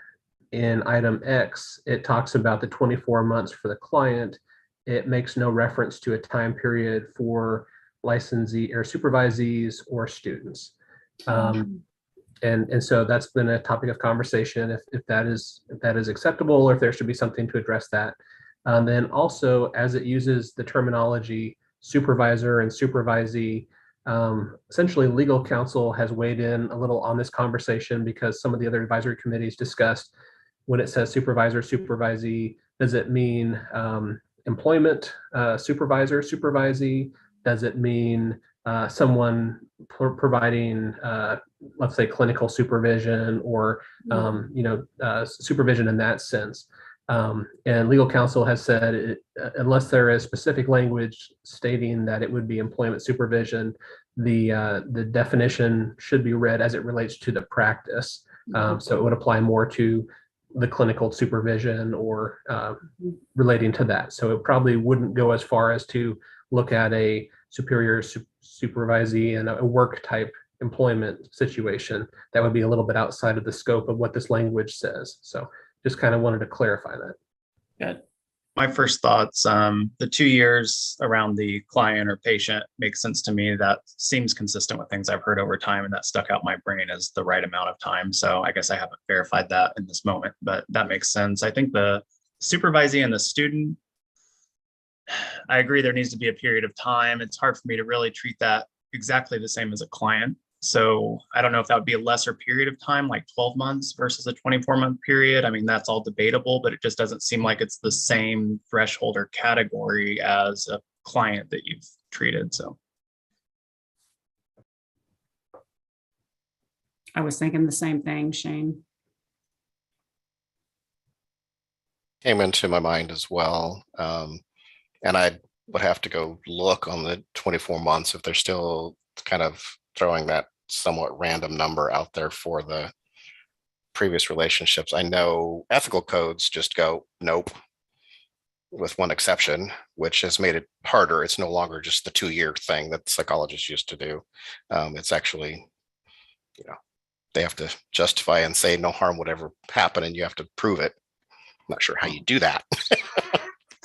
in item X, it talks about the 24 months for the client. It makes no reference to a time period for licensee or supervisees or students. And so that's been a topic of conversation if that is acceptable, or if there should be something to address that. Then also, as it uses the terminology supervisor and supervisee, essentially legal counsel has weighed in a little on this conversation, because some of the other advisory committees discussed when it says supervisor, supervisee, does it mean employment supervisor, supervisee? Does it mean someone providing, let's say, clinical supervision or supervision in that sense? And legal counsel has said, unless there is specific language stating that it would be employment supervision, the definition should be read as it relates to the practice. So it would apply more to the clinical supervision or relating to that. So it probably wouldn't go as far as to look at a superior supervisee and a work type employment situation. That would be a little bit outside of the scope of what this language says. So just kind of wanted to clarify that. Good. My first thoughts, the 2 years around the client or patient makes sense to me. That seems consistent with things I've heard over time, and that stuck out my brain as the right amount of time. So I guess I haven't verified that in this moment, but that makes sense. I think the supervisee and the student, I agree there needs to be a period of time. It's hard for me to really treat that exactly the same as a client. So I don't know if that would be a lesser period of time, like 12 months versus a 24-month period. I mean, that's all debatable, but it just doesn't seem like it's the same threshold or category as a client that you've treated. So I was thinking the same thing, Shane. Came into my mind as well. And I would have to go look on the 24 months if they're still kind of throwing that somewhat random number out there for the previous relationships. I know ethical codes just go, nope, with one exception, which has made it harder. It's no longer just the 2-year thing that psychologists used to do. It's actually, they have to justify and say no harm would ever happen, and you have to prove it. I'm not sure how you do that.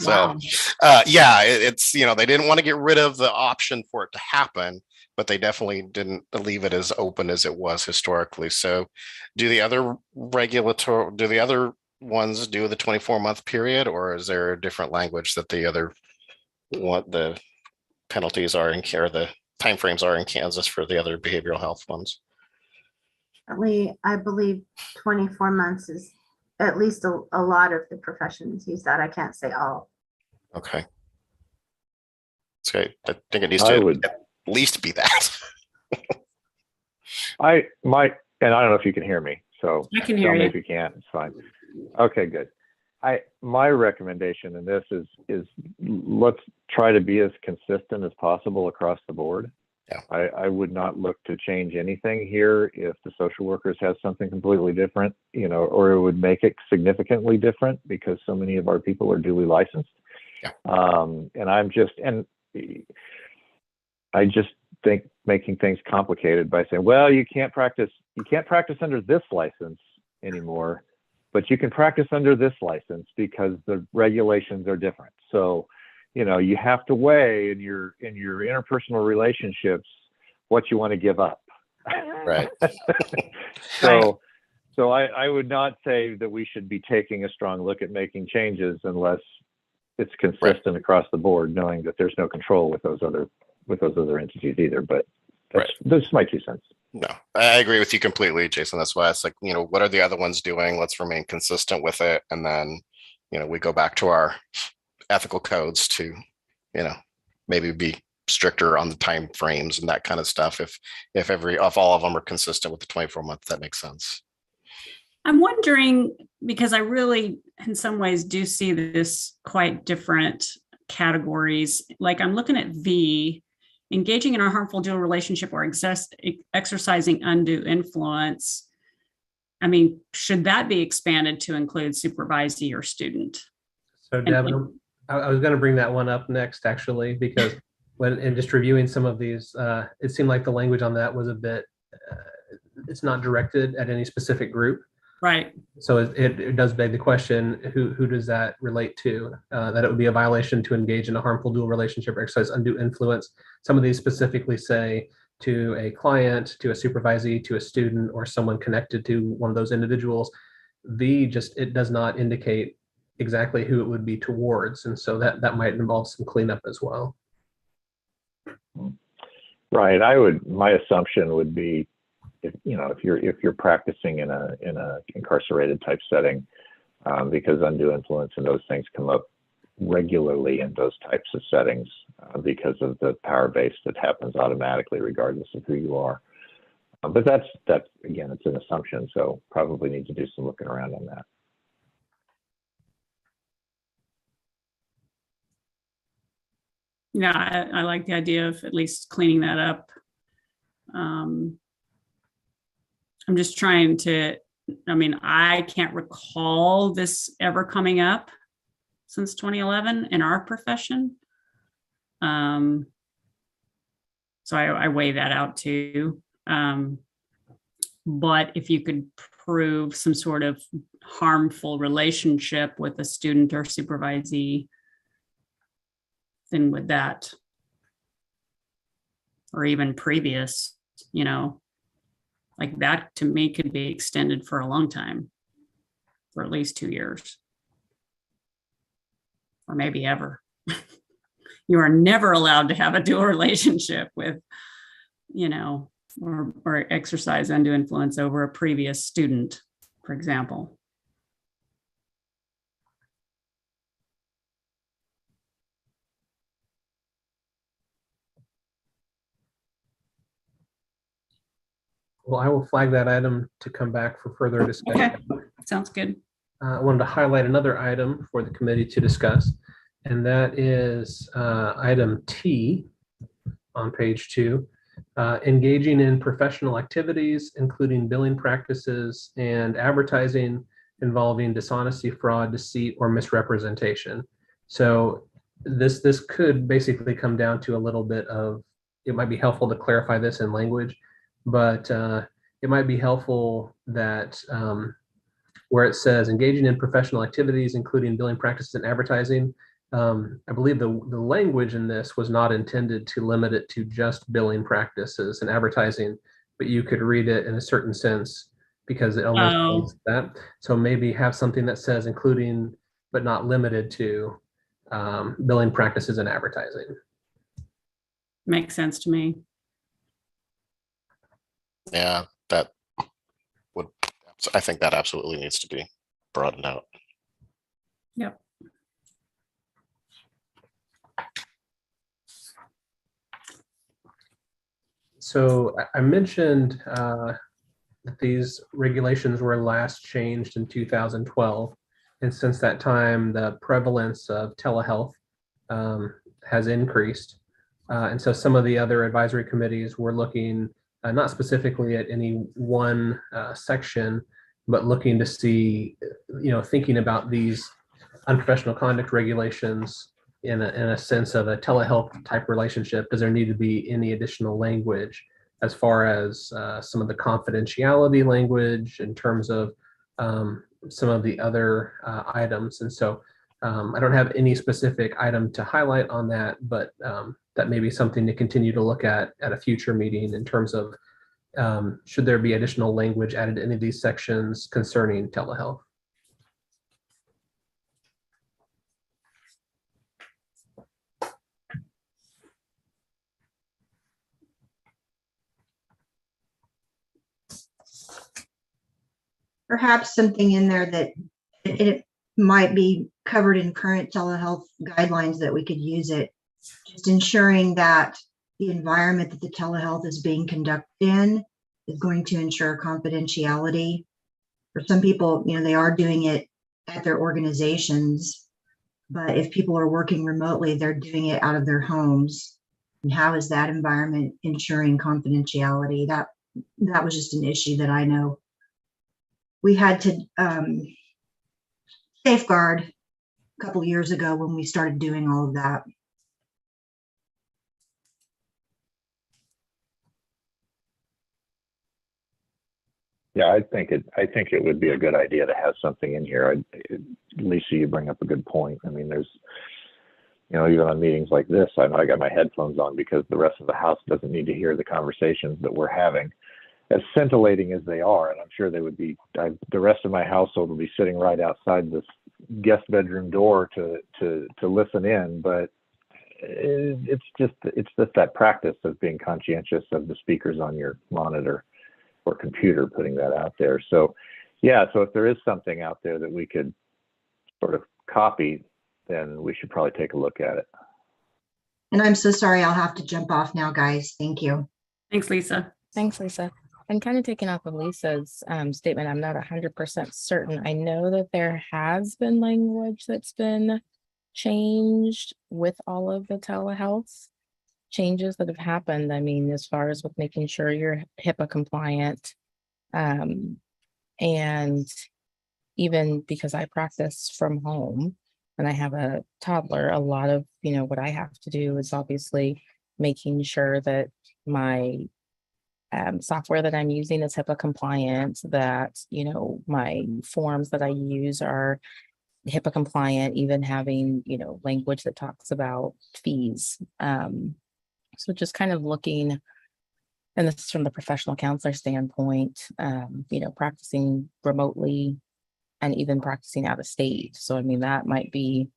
Wow. It's, they didn't want to get rid of the option for it to happen, but they definitely didn't leave it as open as it was historically. So do the other ones do the 24-month period, or is there a different language that what the penalties are in care, the timeframes are in Kansas for the other behavioral health ones? I believe 24 months is at least a lot of the professions use that. I can't say all. Okay. I think it needs to at least be that. I don't know if you can hear me, so I can hear tell me you. if you can't, it's fine. Okay, good. My recommendation in this is let's try to be as consistent as possible across the board. Yeah. I would not look to change anything here if the social workers have something completely different, or it would make it significantly different because so many of our people are duly licensed. Yeah. I just think making things complicated by saying, well, you can't practice under this license anymore, but you can practice under this license because the regulations are different. So, you have to weigh in your interpersonal relationships what you want to give up. Right. So I would not say that we should be taking a strong look at making changes unless it's consistent across the board, knowing that there's no control with those other entities either. But that's my 2 cents. No, I agree with you completely, Jason. That's why it's like, what are the other ones doing? Let's remain consistent with it. And then, we go back to our ethical codes to, maybe be stricter on the time frames and that kind of stuff. If all of them are consistent with the 24 months, that makes sense. I'm wondering, because I really, in some ways, do see this quite different categories. Like I'm looking at V, engaging in a harmful dual relationship or exercising undue influence. I mean, should that be expanded to include supervisee or student? So Devin, I was going to bring that one up next, actually, because in just reviewing some of these, it seemed like the language on that was a bit, it's not directed at any specific group. Right. So it does beg the question, who does that relate to? That it would be a violation to engage in a harmful dual relationship or exercise undue influence. Some of these specifically say to a client, to a supervisee, to a student, or someone connected to one of those individuals. It does not indicate exactly who it would be towards. And so that might involve some cleanup as well. Right. My assumption would be, if you're practicing in a incarcerated type setting, because undue influence and those things come up regularly in those types of settings, because of the power base that happens automatically regardless of who you are. But that's again, it's an assumption, so probably need to do some looking around on that. Yeah, I like the idea of at least cleaning that up. I'm just trying to, I can't recall this ever coming up since 2011 in our profession. So I weigh that out too. But if you could prove some sort of harmful relationship with a student or supervisee, then would that, or even previous, like that to me could be extended for a long time, for at least 2 years. Or maybe ever. You are never allowed to have a dual relationship with, or exercise undue influence over a previous student, for example. Well, I will flag that item to come back for further discussion. Okay, sounds good. I wanted to highlight another item for the committee to discuss, and that is item T on page 2, engaging in professional activities, including billing practices and advertising involving dishonesty, fraud, deceit, or misrepresentation. So this could basically come down to a little bit of, it might be helpful to clarify this in language, but it might be helpful that where it says engaging in professional activities, including billing practices and advertising, I believe the language in this was not intended to limit it to just billing practices and advertising, but you could read it in a certain sense because it almost that. So maybe have something that says including, but not limited to billing practices and advertising. Makes sense to me. Yeah, that would, I think that absolutely needs to be broadened out. Yep. So I mentioned that these regulations were last changed in 2012. And since that time, the prevalence of telehealth has increased. And so some of the other advisory committees were looking not specifically at any one section, but looking to see, thinking about these unprofessional conduct regulations in a sense of a telehealth type relationship. Does there need to be any additional language as far as some of the confidentiality language in terms of some of the other items? And so I don't have any specific item to highlight on that, but that may be something to continue to look at a future meeting in terms of should there be additional language added to any of these sections concerning telehealth. Perhaps something in there that it might be covered in current telehealth guidelines that we could use it, just ensuring that the environment that the telehealth is being conducted in is going to ensure confidentiality. For some people, they are doing it at their organizations, but if people are working remotely, they're doing it out of their homes. And how is that environment ensuring confidentiality? That was just an issue that I know we had to safeguard a couple of years ago when we started doing all of that. Yeah, I think it would be a good idea to have something in here. Lisa, you bring up a good point. I mean, there's, even on meetings like this, I know I got my headphones on because the rest of the house doesn't need to hear the conversations that we're having, as scintillating as they are. And I'm sure they would be, the rest of my household will be sitting right outside this guest bedroom door to listen in. But it's just that practice of being conscientious of the speakers on your monitor or computer, putting that out there. So yeah, so if there is something out there that we could sort of copy, then we should probably take a look at it. And I'm so sorry, I'll have to jump off now, guys. Thank you. Thanks, Lisa. Thanks, Lisa. I'm kind of taking off of Lisa's statement. I'm not 100% certain. I know that there has been language that's been changed with all of the telehealth changes that have happened. I mean, as far as with making sure you're HIPAA compliant, and even because I practice from home and I have a toddler, a lot of, what I have to do is obviously making sure that my software that I'm using is HIPAA compliant, that, you know, my forms that I use are HIPAA compliant, even having, you know, language that talks about fees. So just kind of looking, and this is from the professional counselor standpoint, you know, practicing remotely and even practicing out of state. So, I mean, that might be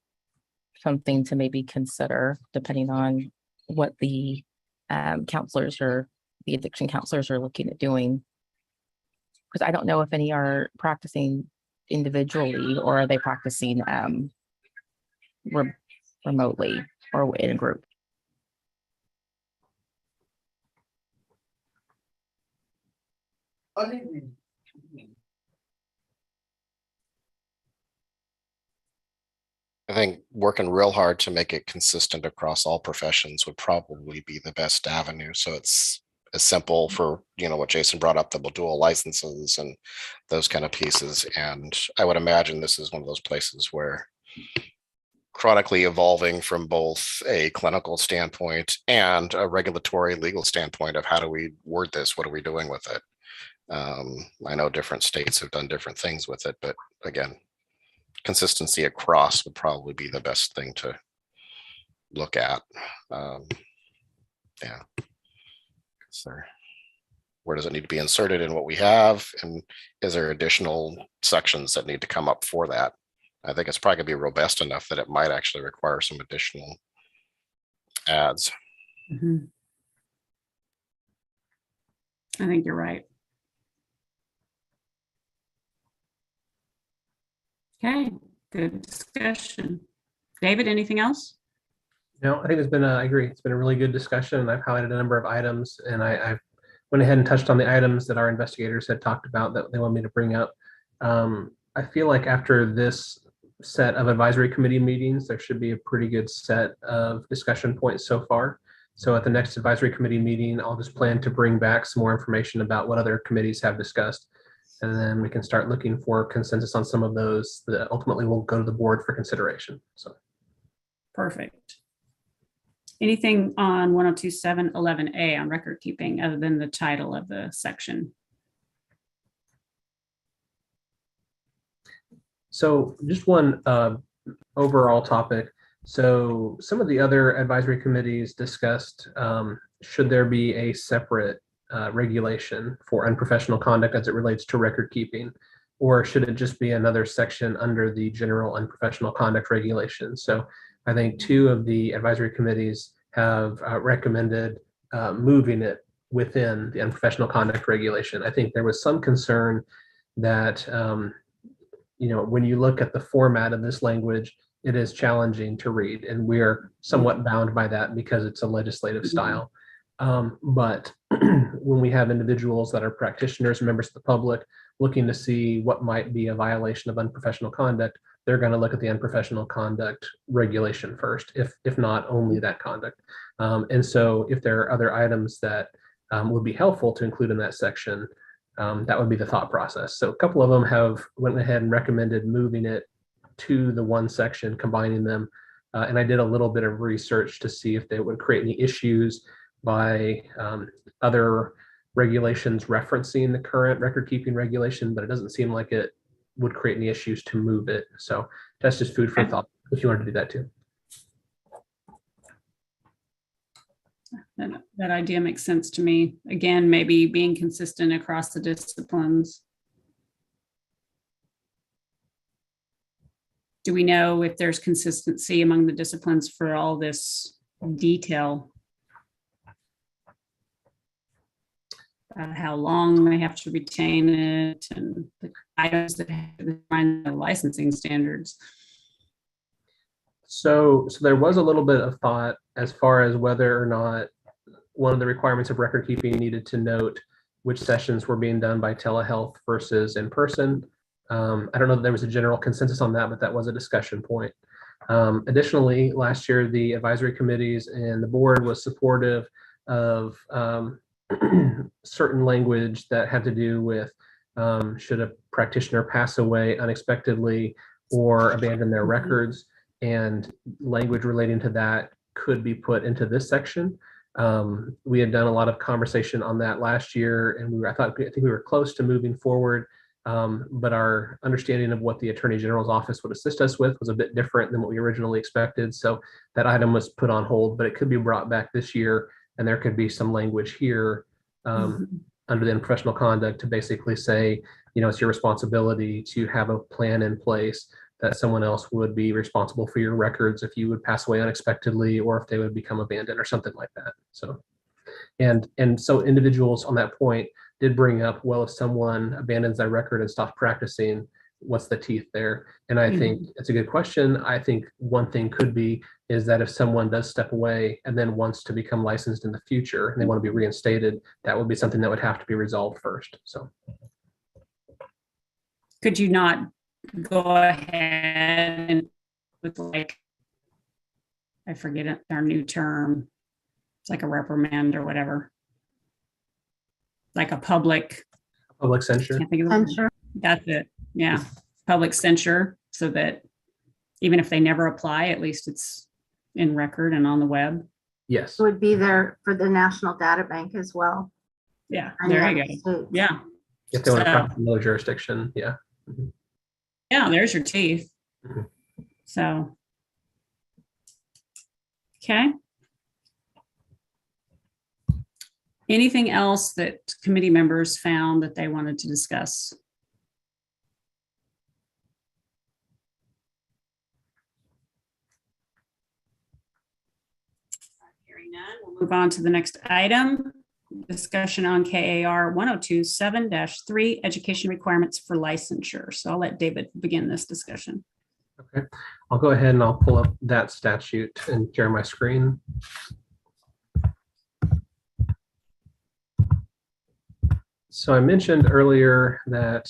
something to maybe consider depending on what the counselors or the addiction counselors are looking at doing. Because I don't know if any are practicing individually or are they practicing remotely or in a group. I think working real hard to make it consistent across all professions would probably be the best avenue. So it's as simple for, you know, what Jason brought up, the dual licenses and those kind of pieces. And I would imagine this is one of those places where chronically evolving from both a clinical standpoint and a regulatory legal standpoint of how do we word this? What are we doing with it? I know different states have done different things with it, but again, consistency across would probably be the best thing to look at. Yeah. So where does it need to be inserted in what we have? And is there additional sections that need to come up for that? I think it's probably gonna be robust enough that it might actually require some additional adds. Mhm. I think you're right. Okay, good discussion. David, anything else? No, I think it's been, I agree. It's been a really good discussion, and I've highlighted a number of items, and I went ahead and touched on the items that our investigators had talked about that they want me to bring up. I feel like after this set of advisory committee meetings, there should be a pretty good set of discussion points so far. So at the next advisory committee meeting, I'll just plan to bring back some more information about what other committees have discussed. And then we can start looking for consensus on some of those that ultimately will go to the board for consideration. So Perfect. Anything on 102711A on record keeping other than the title of the section? So just one overall topic. So some of the other advisory committees discussed, should there be a separate regulation for unprofessional conduct as it relates to record keeping, or should it just be another section under the general unprofessional conduct regulation? So I think two of the advisory committees have recommended moving it within the unprofessional conduct regulation. I think there was some concern that you know, when you look at the format of this language, it is challenging to read, and we are somewhat bound by that because it's a legislative style. But when we have individuals that are practitioners, members of the public, looking to see what might be a violation of unprofessional conduct, they're going to look at the unprofessional conduct regulation first, if not only that conduct. And so if there are other items that would be helpful to include in that section, that would be the thought process. So a couple of them have went ahead and recommended moving it to the one section, combining them. And I did a little bit of research to see if they would create any issues by other regulations referencing the current record keeping regulation, but it doesn't seem like it would create any issues to move it. So that's just food for thought if you wanted to do that too. That idea makes sense to me. Again, maybe being consistent across the disciplines. Do we know if there's consistency among the disciplines for all this detail? How long they have to retain it and the items that have to define the licensing standards. So there was a little bit of thought as far as whether or not one of the requirements of record keeping needed to note which sessions were being done by telehealth versus in person. I don't know if there was a general consensus on that, but that was a discussion point. Additionally, last year, the advisory committees and the board was supportive of certain language that had to do with should a practitioner pass away unexpectedly or abandon their records, and language relating to that could be put into this section. We had done a lot of conversation on that last year, and I think we were close to moving forward. But our understanding of what the Attorney General's office would assist us with was a bit different than what we originally expected. So that item was put on hold, but it could be brought back this year, and there could be some language here under the professional conduct to basically say, it's your responsibility to have a plan in place that someone else would be responsible for your records if you would pass away unexpectedly or if they would become abandoned or something like that. So, and so individuals on that point did bring up, well, if someone abandons their record and stops practicing, what's the teeth there? And I think it's a good question. I think one thing could be is that if someone does step away and then wants to become licensed in the future and they want to be reinstated, that would be something that would have to be resolved first. So could you not go ahead and with like, I forget it, our new term, it's like a reprimand or whatever, like a public censure. can't think of the word. Censure. That's it. Yeah. Public censure, so that even if they never apply, at least it's in record and on the web. Yes. Would be there for the National Data Bank as well. Yeah. And There the you go. states. Yeah. If they want to So- practice in another jurisdiction. Yeah. Yeah. There's your teeth. Mhm. So. Okay. Anything else that committee members found that they wanted to discuss? Hearing none, we'll move on to the next item. Discussion on KAR 1027-3, education requirements for licensure. So I'll let David begin this discussion. Okay. I'll go ahead and I'll pull up that statute and share my screen. So I mentioned earlier that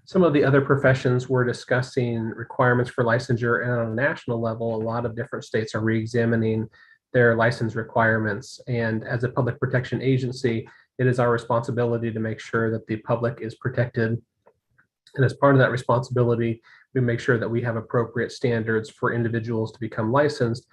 some of the other professions were discussing requirements for licensure, and on a national level, a lot of different states are re-examining their license requirements. And as a public protection agency, it is our responsibility to make sure that the public is protected. And as part of that responsibility, we make sure that we have appropriate standards for individuals to become licensed,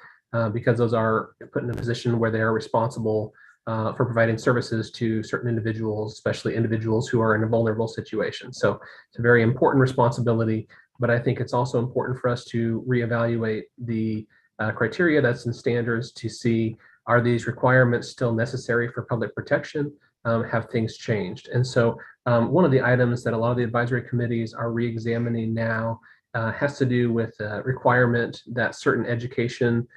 because those are put in a position where they are responsible for providing services to certain individuals, especially individuals who are in a vulnerable situation. So it's a very important responsibility, but I think it's also important for us to reevaluate the criteria that's in standards to see, are these requirements still necessary for public protection? Have things changed? And so one of the items that a lot of the advisory committees are re-examining now has to do with a requirement that certain education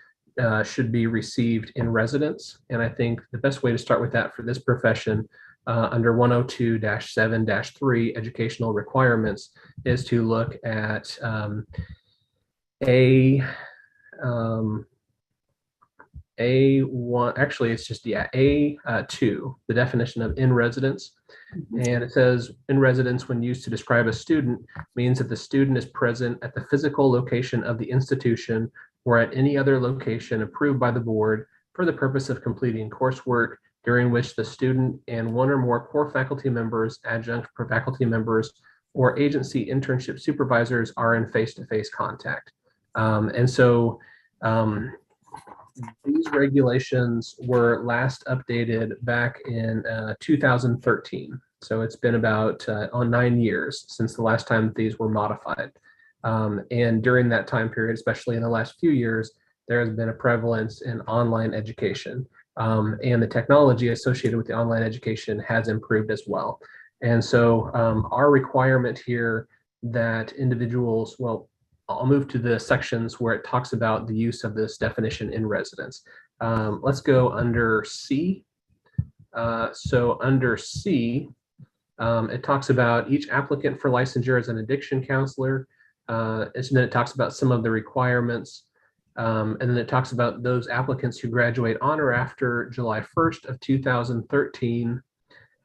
should be received in residence. And I think the best way to start with that for this profession under 102-7-3 educational requirements is to look at A1, actually it's just, A2, the definition of in residence. And it says in residence, when used to describe a student, means that the student is present at the physical location of the institution or at any other location approved by the board for the purpose of completing coursework during which the student and one or more core faculty members, adjunct faculty members, or agency internship supervisors are in face-to-face contact. And so these regulations were last updated back in 2013. So it's been about 9 years since the last time these were modified. And during that time period, especially in the last few years, there has been a prevalence in online education. And the technology associated with the online education has improved as well. And so our requirement here that individuals, well, I'll move to the sections where it talks about the use of this definition in residence. Let's go under C. So under C, it talks about each applicant for licensure as an addiction counselor. And then it talks about some of the requirements. And then it talks about those applicants who graduate on or after July 1st of 2013.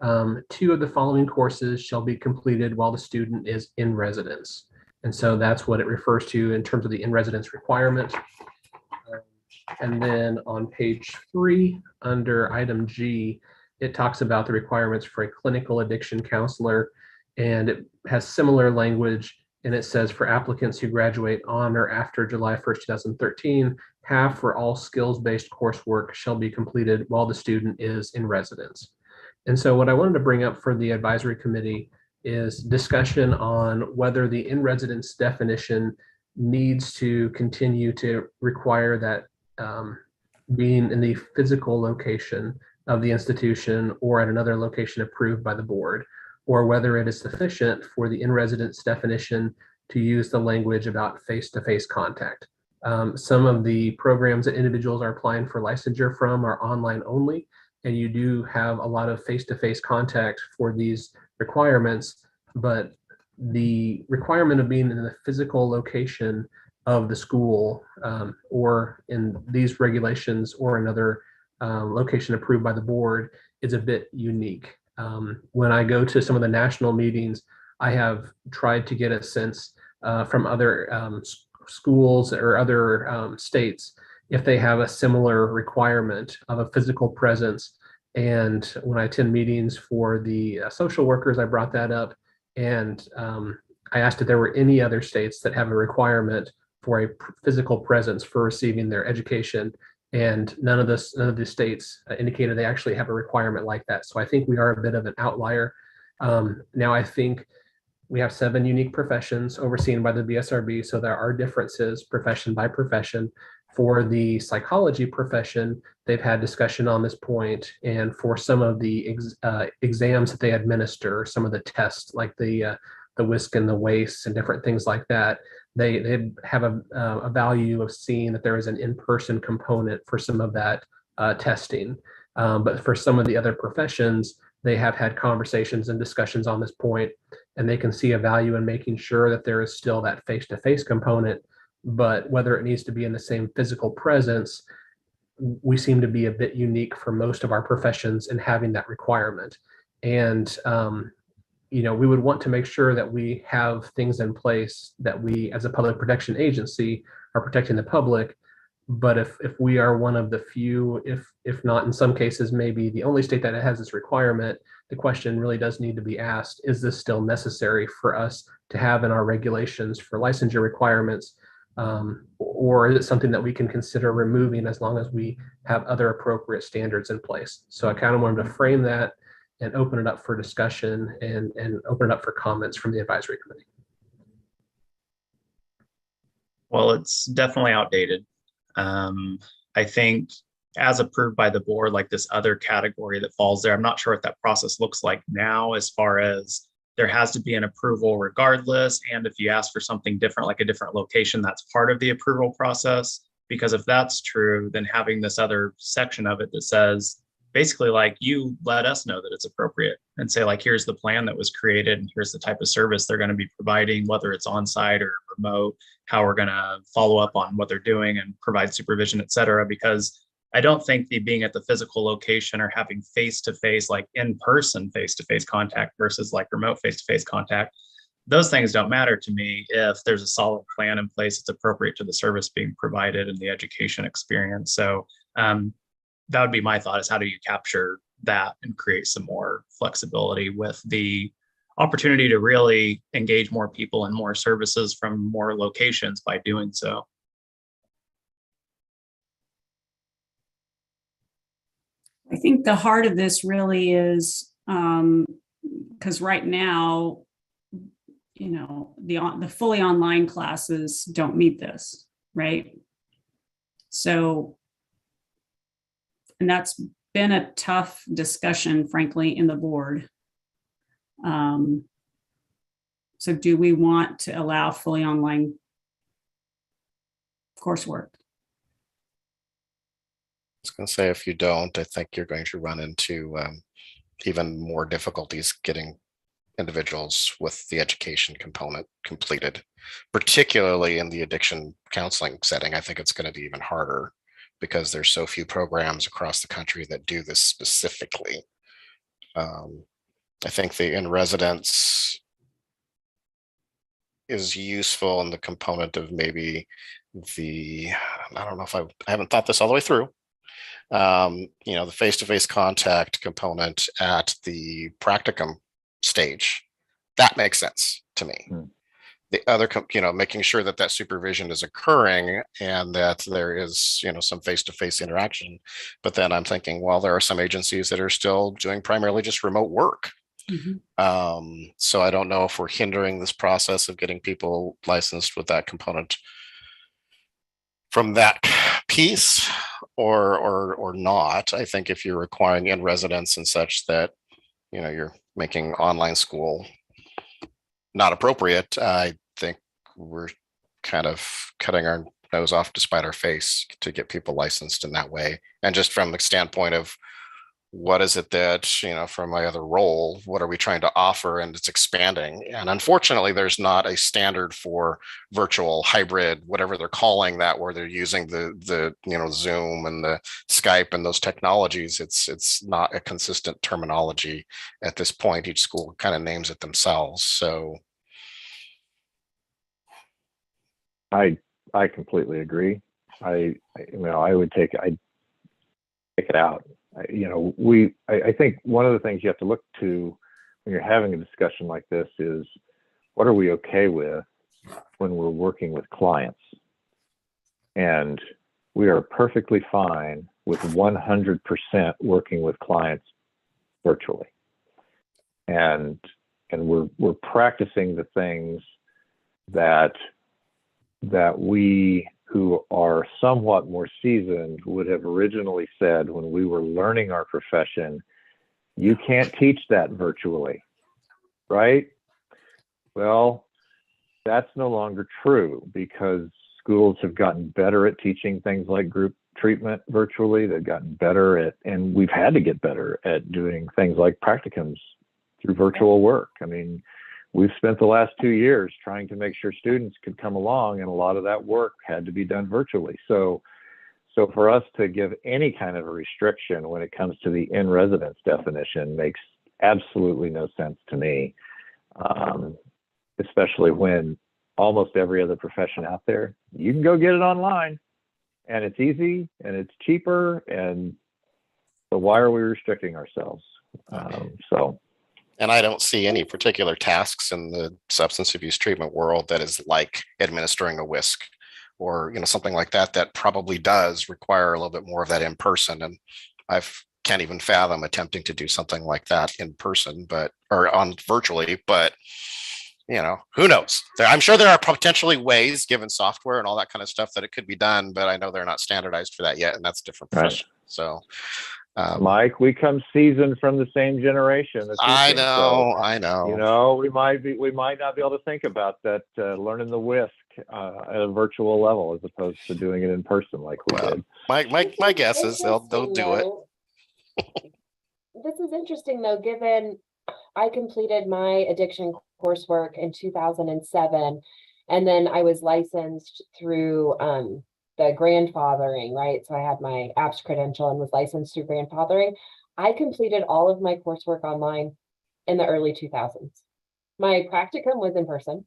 2 of the following courses shall be completed while the student is in residence. And so that's what it refers to in terms of the in-residence requirement. And then on page 3, under item G, it talks about the requirements for a clinical addiction counselor. And it has similar language And it says for applicants who graduate on or after July 1st, 2013, half for all skills-based coursework shall be completed while the student is in residence. And so what I wanted to bring up for the advisory committee is discussion on whether the in-residence definition needs to continue to require that being in the physical location of the institution or at another location approved by the board, or whether it is sufficient for the in-residence definition to use the language about face-to-face contact. Some of the programs that individuals are applying for licensure from are online only, and you do have a lot of face-to-face contact for these requirements, but the requirement of being in the physical location of the school or in these regulations or another location approved by the board is a bit unique. When I go to some of the national meetings, I have tried to get a sense from other schools or other states if they have a similar requirement of a physical presence. And when I attend meetings for the social workers, I brought that up. And I asked if there were any other states that have a requirement for a physical presence for receiving their education. And none of the states indicated they actually have a requirement like that. So I think we are a bit of an outlier. Now I think we have 7 unique professions overseen by the BSRB. So there are differences profession by profession. For the psychology profession, they've had discussion on this point. And for some of the exams that they administer, some of the tests like the WISC and the WACE and different things like that, they have a value of seeing that there is an in-person component for some of that testing. But for some of the other professions, they have had conversations and discussions on this point, and they can see a value in making sure that there is still that face-to-face component, but whether it needs to be in the same physical presence, we seem to be a bit unique for most of our professions in having that requirement. And we would want to make sure that we have things in place that we, as a public protection agency, are protecting the public. But if we are one of the few, if not in some cases, maybe the only state that has this requirement, the question really does need to be asked, is this still necessary for us to have in our regulations for licensure requirements? Or is it something that we can consider removing as long as we have other appropriate standards in place? So I kind of wanted to frame that and open it up for discussion and open it up for comments from the advisory committee. Well, it's definitely outdated. I think as approved by the board, like this other category that falls there, I'm not sure what that process looks like now, as far as there has to be an approval regardless. And if you ask for something different, like a different location, that's part of the approval process. Because if that's true, then having this other section of it that says, basically, like, you let us know that it's appropriate and say, like, here's the plan that was created and here's the type of service they're going to be providing, whether it's on-site or remote, how we're going to follow up on what they're doing and provide supervision, et cetera. Because I don't think the being at the physical location or having face-to-face, like in-person face-to-face contact versus like remote face-to-face contact, those things don't matter to me if there's a solid plan in place that's appropriate to the service being provided and the education experience. So that would be my thought, is how do you capture that and create some more flexibility with the opportunity to really engage more people and more services from more locations by doing so. I think the heart of this really is, because right now, the fully online classes don't meet this, right? So, and that's been a tough discussion, frankly, in the board. So do we want to allow fully online coursework? I was going to say, if you don't, I think you're going to run into even more difficulties getting individuals with the education component completed, particularly in the addiction counseling setting. I think it's going to be even harder because there's so few programs across the country that do this specifically. I think the in-residence is useful in the component of maybe I don't know if I haven't thought this all the way through. The face-to-face contact component at the practicum stage, that makes sense to me. the other, making sure that that supervision is occurring and that there is, some face-to-face interaction. But then I'm thinking, well, there are some agencies that are still doing primarily just remote work. So I don't know if we're hindering this process of getting people licensed with that component from that piece or not. I think if you're requiring in residence and such that, you're making online school not appropriate, I think we're kind of cutting our nose off to spite our face to get people licensed in that way. And just from the standpoint of what is it that, from my other role, what are we trying to offer? And it's expanding. And unfortunately, there's not a standard for virtual hybrid, whatever they're calling that, where they're using the Zoom and the Skype and those technologies. It's not a consistent terminology at this point. Each school kind of names it themselves. So I completely agree. I would take it out. I think one of the things you have to look to when you're having a discussion like this is, what are we okay with when we're working with clients? And we are perfectly fine with 100% working with clients virtually. And we're practicing the things that we who are somewhat more seasoned would have originally said when we were learning our profession, you can't teach that virtually, right? Well, that's no longer true, because schools have gotten better at teaching things like group treatment virtually. They've gotten better at, and we've had to get better at doing things like practicums through virtual work. I mean, we've spent the last 2 years trying to make sure students could come along, and a lot of that work had to be done virtually. So for us to give any kind of a restriction when it comes to the in-residence definition makes absolutely no sense to me, especially when almost every other profession out there, you can go get it online, and it's easy and it's cheaper. And so why are we restricting ourselves? And I don't see any particular tasks in the substance abuse treatment world that is like administering a whisk or, something like that, that probably does require a little bit more of that in person. And I can't even fathom attempting to do something like that in person, or on virtually, but who knows? I'm sure there are potentially ways, given software and all that kind of stuff, that it could be done, but I know they're not standardized for that yet. And that's a different profession. Right. So Mike, we come seasoned from the same generation. I know. We might not be able to think about that, learning the whisk at a virtual level as opposed to doing it in person like we did. My guess is they'll do it. This is interesting though, given I completed my addiction coursework in 2007, and then I was licensed through the grandfathering, right? So I had my APS credential and was licensed through grandfathering. I completed all of my coursework online in the early 2000s. My practicum was in person,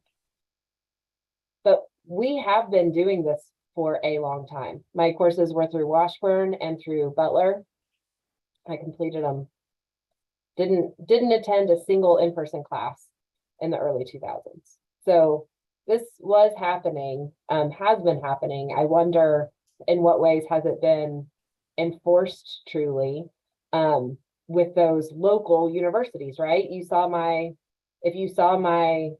but we have been doing this for a long time. My courses were through Washburn and through Butler. I completed them. Didn't attend a single in-person class in the early 2000s. So this was happening, has been happening. I wonder in what ways has it been enforced truly with those local universities, right? If you saw my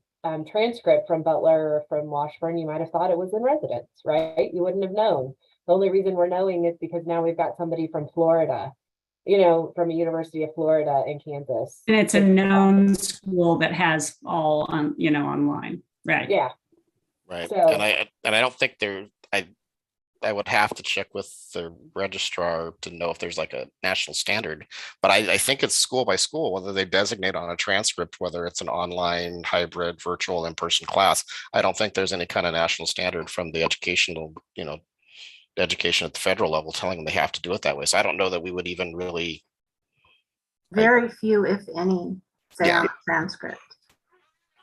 transcript from Butler or from Washburn, you might have thought it was in residence, right? You wouldn't have known. The only reason we're knowing is because now we've got somebody from Florida, from a University of Florida in Kansas. And it's a known school that has all online. Right. Yeah. Right. So, and I don't think I would have to check with the registrar to know if there's like a national standard, but I think it's school by school, whether they designate on a transcript, whether it's an online, hybrid, virtual, in-person class. I don't think there's any kind of national standard from the educational, education at the federal level telling them they have to do it that way. So I don't know that we would even really. Very few, if any, say on the transcript.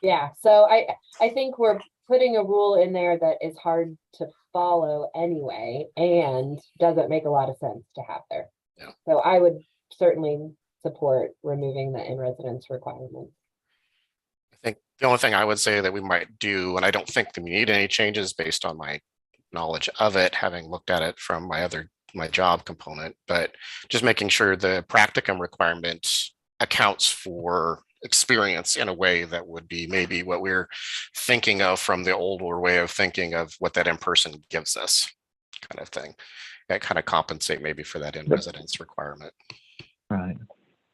Yeah. So I think we're putting a rule in there that is hard to follow anyway, and doesn't make a lot of sense to have there. Yeah. So I would certainly support removing the in-residence requirement. think the only thing I would say that we might do, and I don't think that we need any changes based on my knowledge of it, having looked at it from my job component, but just making sure the practicum requirement accounts for experience in a way that would be maybe what we're thinking of from the older way of thinking of what that in-person gives us, kind of thing. That kind of compensate maybe for that in-residence requirement. Right.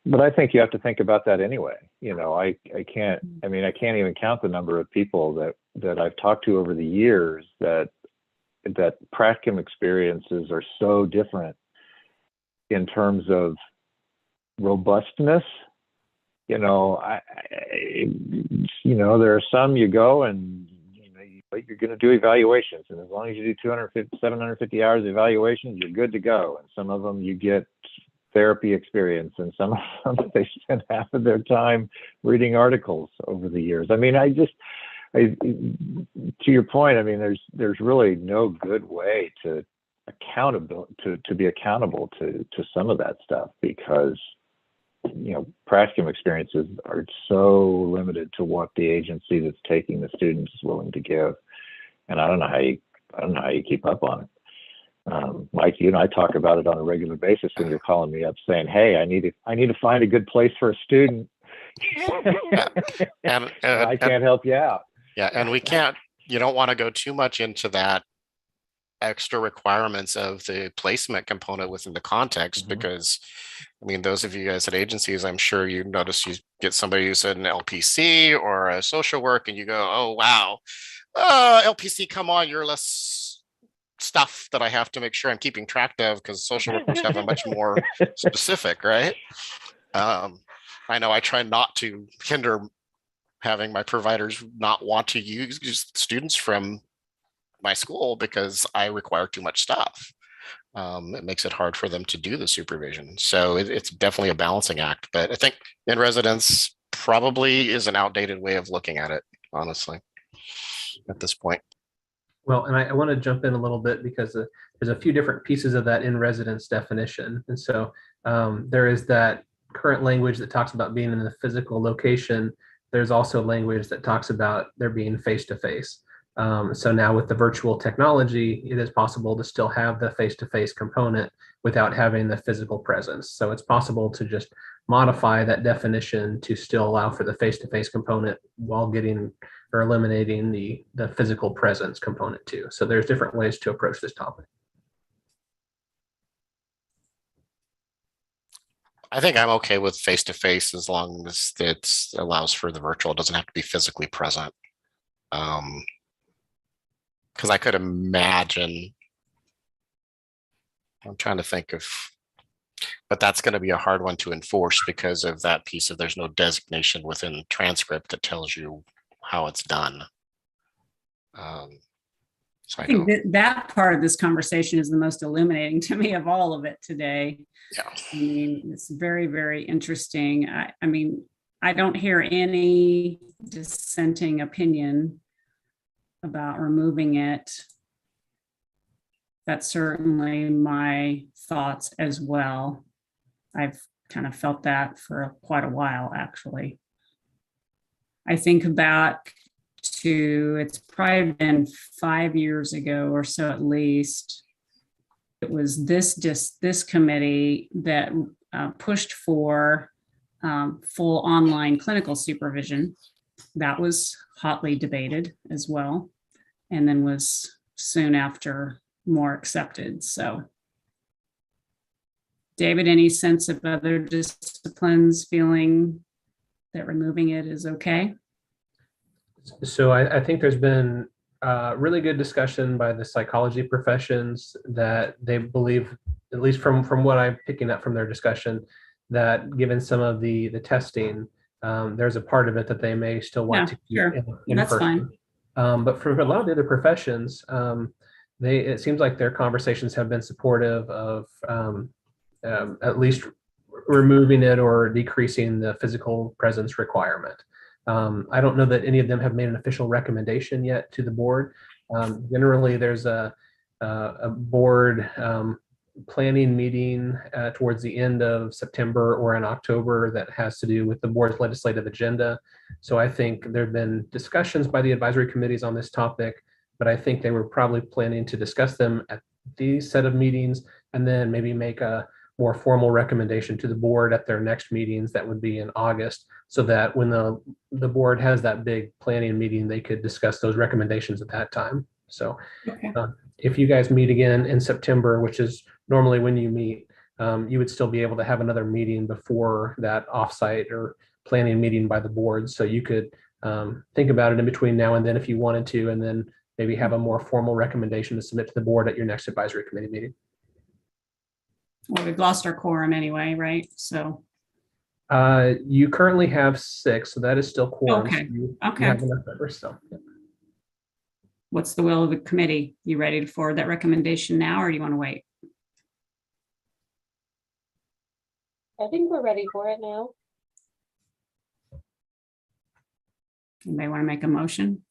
But I think you have to think about that anyway. You know, I can't even count the number of people that I've talked to over the years that practicum experiences are so different in terms of robustness. You know, there are some you go and you're going to do evaluations, and as long as you do 250, 750 hours of evaluations, you're good to go. And some of them you get therapy experience, and some of them they spend half of their time reading articles over the years. I mean, to your point, I mean, there's really no good way to be accountable to some of that stuff, because practicum experiences are so limited to what the agency that's taking the students is willing to give, and I don't know how you keep up on it. Mike, you and I talk about it on a regular basis when you're calling me up saying, "Hey, I need to find a good place for a student." and I can't help you out. Yeah, and you don't want to go too much into that extra requirements of the placement component within the context, because I mean, those of you guys at agencies, I'm sure you notice you get somebody who's an LPC or a social work and you go, "Oh, wow, LPC, come on, you're less stuff that I have to make sure I'm keeping track of," because social workers have a much more specific, right? I know I try not to hinder having my providers not want to use students from my school because I require too much stuff. It makes it hard for them to do the supervision. So it's definitely a balancing act, but I think in residence probably is an outdated way of looking at it, honestly, at this point. Well, and I want to jump in a little bit because there's a few different pieces of that in residence definition. And so there is that current language that talks about being in the physical location. There's also language that talks about there being face-to-face. So now with the virtual technology, it is possible to still have the face-to-face component without having the physical presence. So it's possible to just modify that definition to still allow for the face-to-face component while getting or eliminating the physical presence component too. So there's different ways to approach this topic. I think I'm okay with face-to-face as long as it allows for the virtual. It doesn't have to be physically present. Because I could imagine, I'm trying to think of, but that's going to be a hard one to enforce because of that piece of there's no designation within transcript that tells you how it's done. So I think that part of this conversation is the most illuminating to me of all of it today. Yeah. I mean, it's very, very interesting. I mean, I don't hear any dissenting opinion about removing it. That's certainly my thoughts as well. I've kind of felt that for quite a while, actually. I think back to, it's probably been 5 years ago or so at least. It was this committee that pushed for full online clinical supervision. That was hotly debated as well, and then was soon after more accepted. So, David, any sense of other disciplines feeling that removing it is okay? So I think there's been really good discussion by the psychology professions that they believe, at least from what I'm picking up from their discussion, that given some of the testing, there's a part of it that they may still want to keep in That's person. fine. But for a lot of the other professions, it seems like their conversations have been supportive of at least removing it or decreasing the physical presence requirement. I don't know that any of them have made an official recommendation yet to the board. Generally, there's a board planning meeting towards the end of September or in October that has to do with the board's legislative agenda. So I think there have been discussions by the advisory committees on this topic, but I think they were probably planning to discuss them at these set of meetings and then maybe make a more formal recommendation to the board at their next meetings that would be in August, so that when the board has that big planning meeting, they could discuss those recommendations at that time. So Okay. if you guys meet again in September, which is normally when you meet, you would still be able to have another meeting before that offsite or planning meeting by the board. So you could think about it in between now and then if you wanted to, and then maybe have a more formal recommendation to submit to the board at your next advisory committee meeting. Well, we've lost our quorum anyway, right? So, You currently have 6, so that is still quorum. Okay. So you okay. have enough members, so. Yeah. What's the will of the committee? You ready to forward that recommendation now, or do you want to wait? I think we're ready for it now. Anybody want to make a motion?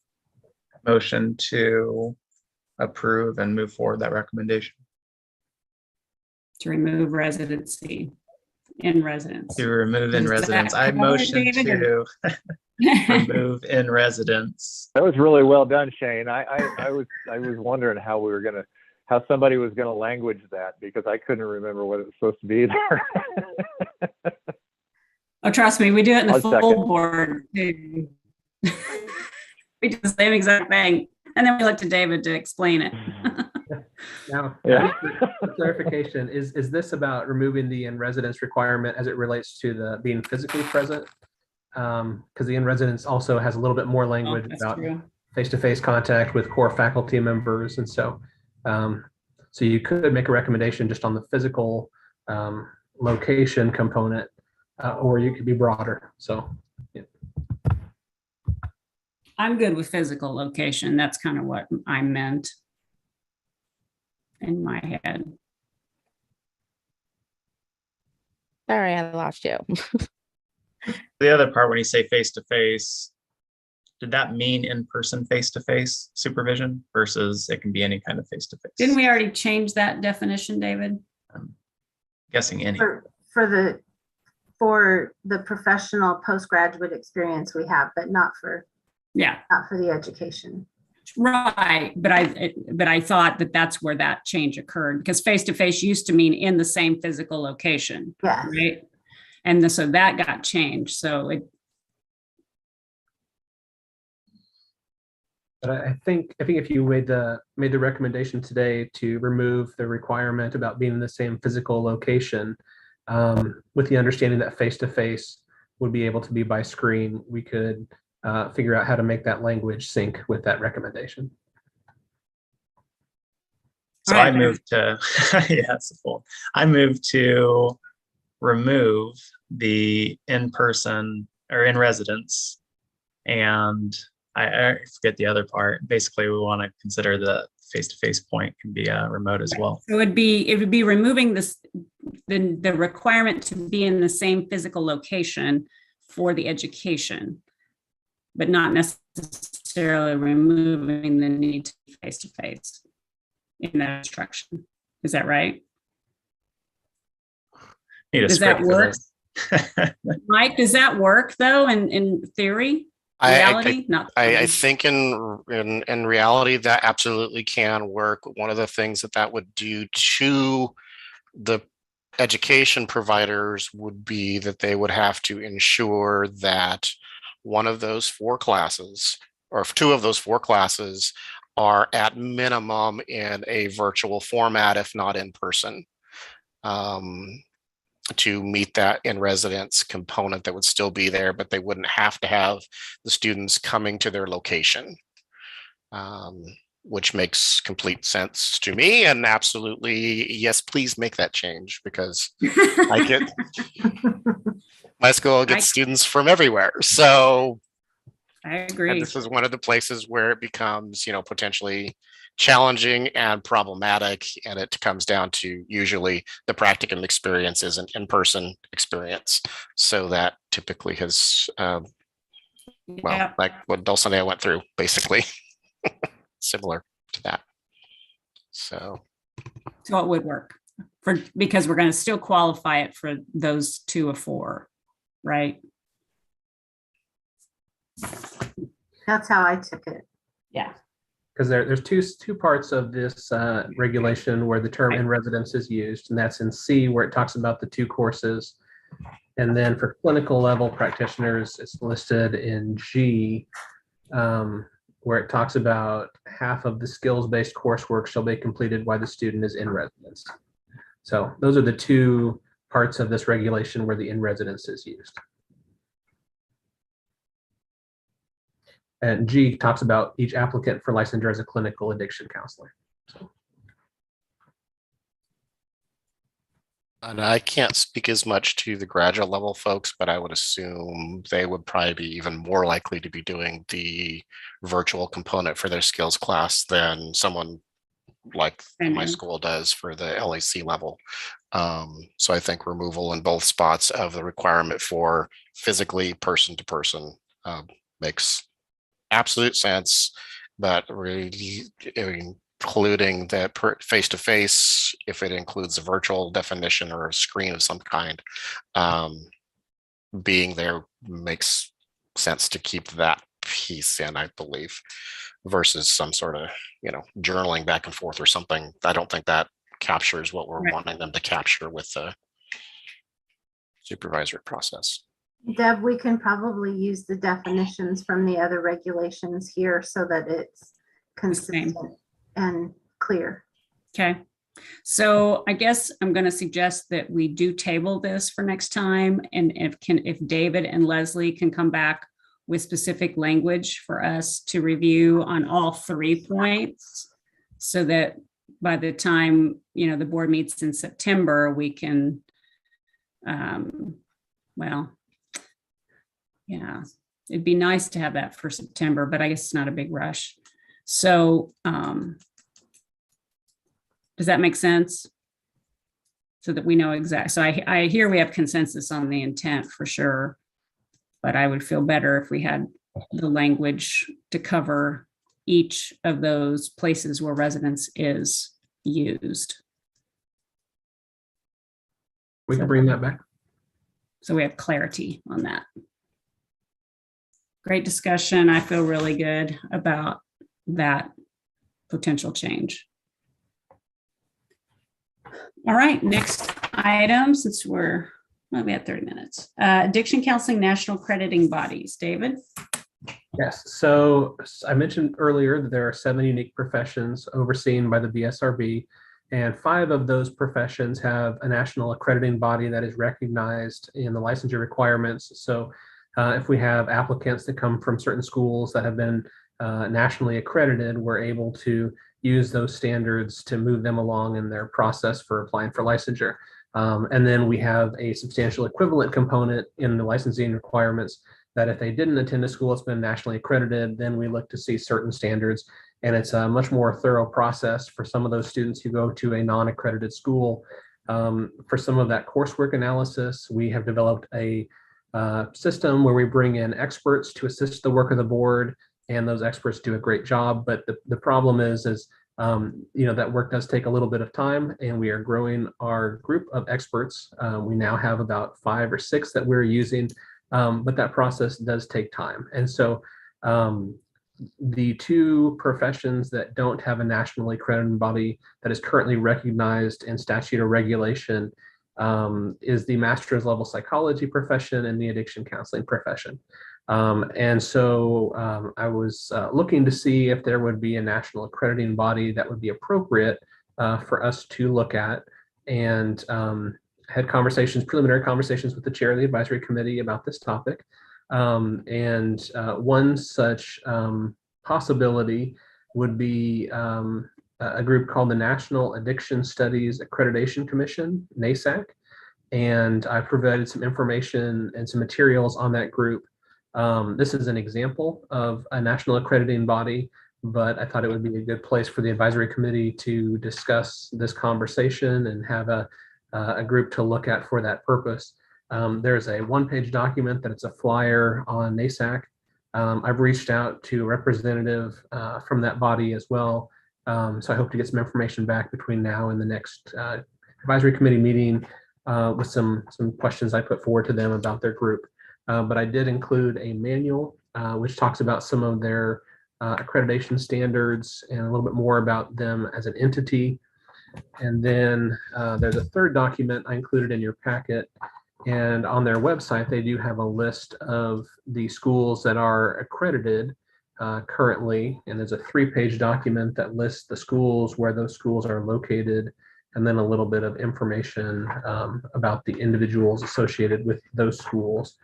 Motion to approve and move forward that recommendation. To remove residency in residence. To remove in Is that residence. I covered, motion David, to remove in residence. That was really well done, Shane. I was wondering how somebody was gonna language that, because I couldn't remember what it was supposed to be there. Oh, trust me, we do it in the I'll full second. board. too. We do the same exact thing. And then we look to David to explain it. Now, Yeah. for clarification, is this about removing the in residence requirement as it relates to the being physically present? Because the in residence also has a little bit more Oh, language that's about true. face-to-face contact with core faculty members. And so, so you could make a recommendation just on the physical location component, or you could be broader. So, yeah. I'm good with physical location. That's kind of what I meant in my head. Sorry, I lost you. The other part, when you say face-to-face, did that mean in-person face-to-face supervision versus it can be any kind of face-to-face? Didn't we already change that definition, David? I'm guessing any. For the professional postgraduate experience we have, but not for Yeah, the education. right. But I thought that that's where that change occurred, because face-to-face used to mean in the same physical location, Yes. right? And so that got changed. So But I think if you made the recommendation today to remove the requirement about being in the same physical location, with the understanding that face-to-face would be able to be by screen, we could figure out how to make that language sync with that recommendation. So All right, I moved to, yeah, it's a full. I moved to remove the in-person or in residence, and I forget the other part. Basically, we want to consider the face-to-face point can be remote as well. it would be removing the requirement to be in the same physical location for the education, but not necessarily removing the need to be face-to-face in that instruction. Is that right? Need a Does that script for work? this. Mike, does that work though in theory? Reality? Not I theory. think in reality, that absolutely can work. One of the things that would do to the education providers would be that they would have to ensure that one of those 4 classes or 2 of those 4 classes are at minimum in a virtual format, if not in person, to meet that in residence component that would still be there, but they wouldn't have to have the students coming to their location, which makes complete sense to me. And absolutely, yes, please make that change, because I get my school gets students from everywhere. So I agree. and this is one of the places where it becomes, potentially challenging and problematic. And it comes down to usually the practicum experience is an in-person experience. So that typically has, Yeah. like what Dulcinea went through, basically similar to that. So So it would work. because we're going to still qualify it for those 2 of 4, right? That's how I took it. Yeah. Because there's two parts of this regulation where the term in residence is used, and that's in C, where it talks about the 2 courses. And then for clinical level practitioners, it's listed in G, where it talks about half of the skills-based coursework shall be completed while the student is in residence. So those are the 2 parts of this regulation where the in residence is used. And G talks about each applicant for licensure as a clinical addiction counselor. And I can't speak as much to the graduate level folks, but I would assume they would probably be even more likely to be doing the virtual component for their skills class than someone like my school does for the LAC level. So I think removal in both spots of the requirement for physically person to person makes absolute sense, but really including that face to face, if it includes a virtual definition or a screen of some kind, being there makes sense to keep that piece in, I believe, versus some sort of, journaling back and forth or something. I don't think that captures what we're wanting them to capture with the supervisory process. Deb, we can probably use the definitions from the other regulations here so that it's consistent and clear. Okay. So I guess I'm going to suggest that we do table this for next time. And if David and Leslie can come back with specific language for us to review on all 3 points, so that by the time, the board meets in September, we can, yeah, it'd be nice to have that for September, but I guess it's not a big rush. So does that make sense? So that we know exactly. So I hear we have consensus on the intent for sure, but I would feel better if we had the language to cover each of those places where residence is used. We can bring that back. So we have clarity on that. Great discussion. I feel really good about that potential change. All right, next item, since we have 30 minutes. Addiction counseling national accrediting bodies. David? Yes, so I mentioned earlier that there are 7 unique professions overseen by the BSRB, and 5 of those professions have a national accrediting body that is recognized in the licensure requirements. So if we have applicants that come from certain schools that have been nationally accredited, we're able to use those standards to move them along in their process for applying for licensure. And then we have a substantial equivalent component in the licensing requirements that if they didn't attend a school that's been nationally accredited, then we look to see certain standards. And it's a much more thorough process for some of those students who go to a non-accredited school. For some of that coursework analysis, we have developed a system where we bring in experts to assist the work of the board, and those experts do a great job. But the problem is that work does take a little bit of time, and we are growing our group of experts. We now have about 5 or 6 that we're using, but that process does take time. And so the 2 professions that don't have a nationally accredited body that is currently recognized in statute or regulation is the master's level psychology profession and the addiction counseling profession. And so I was looking to see if there would be a national accrediting body that would be appropriate for us to look at, and had preliminary conversations with the chair of the advisory committee about this topic. And one such possibility would be a group called the National Addiction Studies Accreditation Commission, NASAC. And I provided some information and some materials on that group. This is an example of a national accrediting body, but I thought it would be a good place for the advisory committee to discuss this conversation and have a group to look at for that purpose. There's a 1-page document that it's a flyer on NASAC. I've reached out to a representative from that body as well. So I hope to get some information back between now and the next advisory committee meeting with some questions I put forward to them about their group. But I did include a manual which talks about some of their accreditation standards and a little bit more about them as an entity. And then there's a third document I included in your packet. And on their website, they do have a list of the schools that are accredited currently. And there's a 3-page document that lists the schools, where those schools are located, and then a little bit of information about the individuals associated with those schools.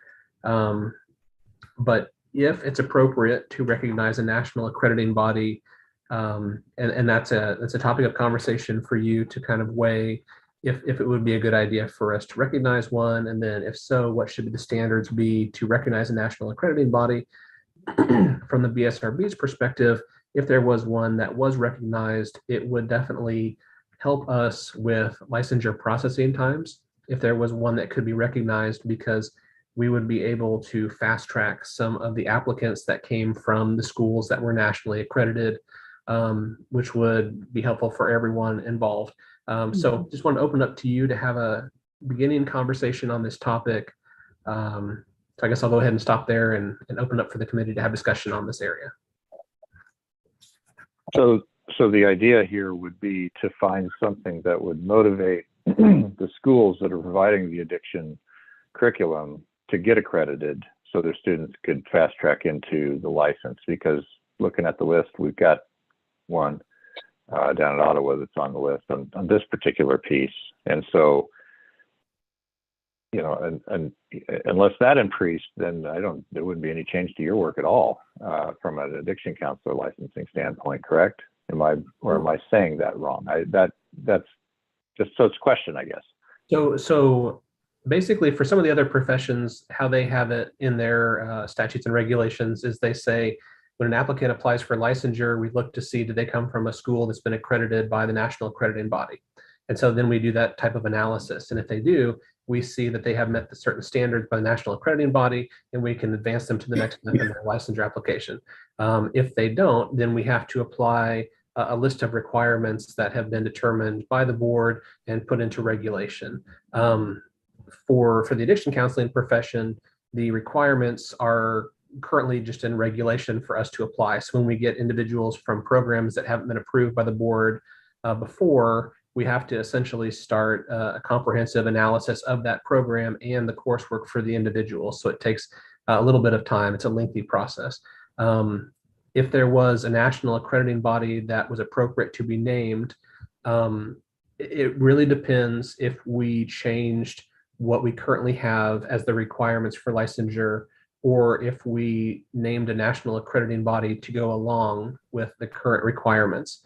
But if it's appropriate to recognize a national accrediting body, and that's a topic of conversation for you to kind of weigh if it would be a good idea for us to recognize one, and then if so, what should the standards be to recognize a national accrediting body. From the BSRB's perspective, if there was one that was recognized, it would definitely help us with licensure processing times. If there was one that could be recognized, because we would be able to fast track some of the applicants that came from the schools that were nationally accredited, which would be helpful for everyone involved. So just want to open up to you to have a beginning conversation on this topic. So I guess I'll go ahead and stop there and open up for the committee to have discussion on this area. So the idea here would be to find something that would motivate the schools that are providing the addiction curriculum to get accredited, so their students could fast track into the license. Because looking at the list, we've got one down at Ottawa that's on the list on this particular piece. And so, you know, and unless that increased, then there wouldn't be any change to your work at all from an addiction counselor licensing standpoint, correct? Am I saying that wrong? That's just, so it's a question, I guess. So basically, for some of the other professions, how they have it in their statutes and regulations is they say, when an applicant applies for licensure, we look to see, do they come from a school that's been accredited by the national accrediting body? And so then we do that type of analysis. And if they do, we see that they have met the certain standards by the national accrediting body, and we can advance them to the next step in their licensure application. If they don't, then we have to apply a list of requirements that have been determined by the board and put into regulation. For the addiction counseling profession, the requirements are currently just in regulation for us to apply. So when we get individuals from programs that haven't been approved by the board before, we have to essentially start a comprehensive analysis of that program and the coursework for the individual. So it takes a little bit of time. It's a lengthy process. If there was a national accrediting body that was appropriate to be named, it really depends if we changed what we currently have as the requirements for licensure, or if we named a national accrediting body to go along with the current requirements.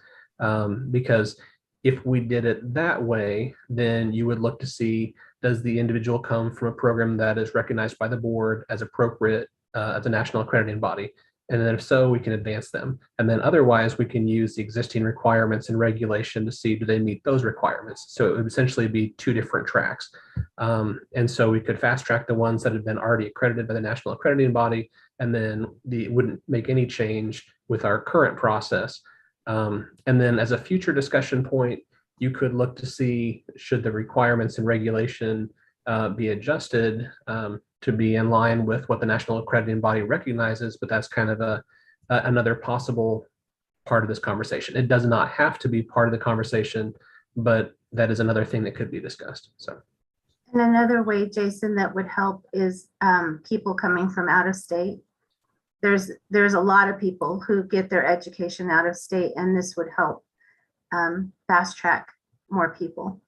Because if we did it that way, then you would look to see, does the individual come from a program that is recognized by the board as appropriate as a national accrediting body? And then if so, we can advance them. And then otherwise, we can use the existing requirements and regulation to see, do they meet those requirements? So it would essentially be two different tracks. And so we could fast track the ones that have been already accredited by the national accrediting body, and then it wouldn't make any change with our current process. And then as a future discussion point, you could look to see, should the requirements and regulation be adjusted to be in line with what the national accrediting body recognizes, but that's kind of another possible part of this conversation. It does not have to be part of the conversation, but that is another thing that could be discussed. So, and another way, Jason, that would help is people coming from out of state. There's a lot of people who get their education out of state, and this would help fast track more people.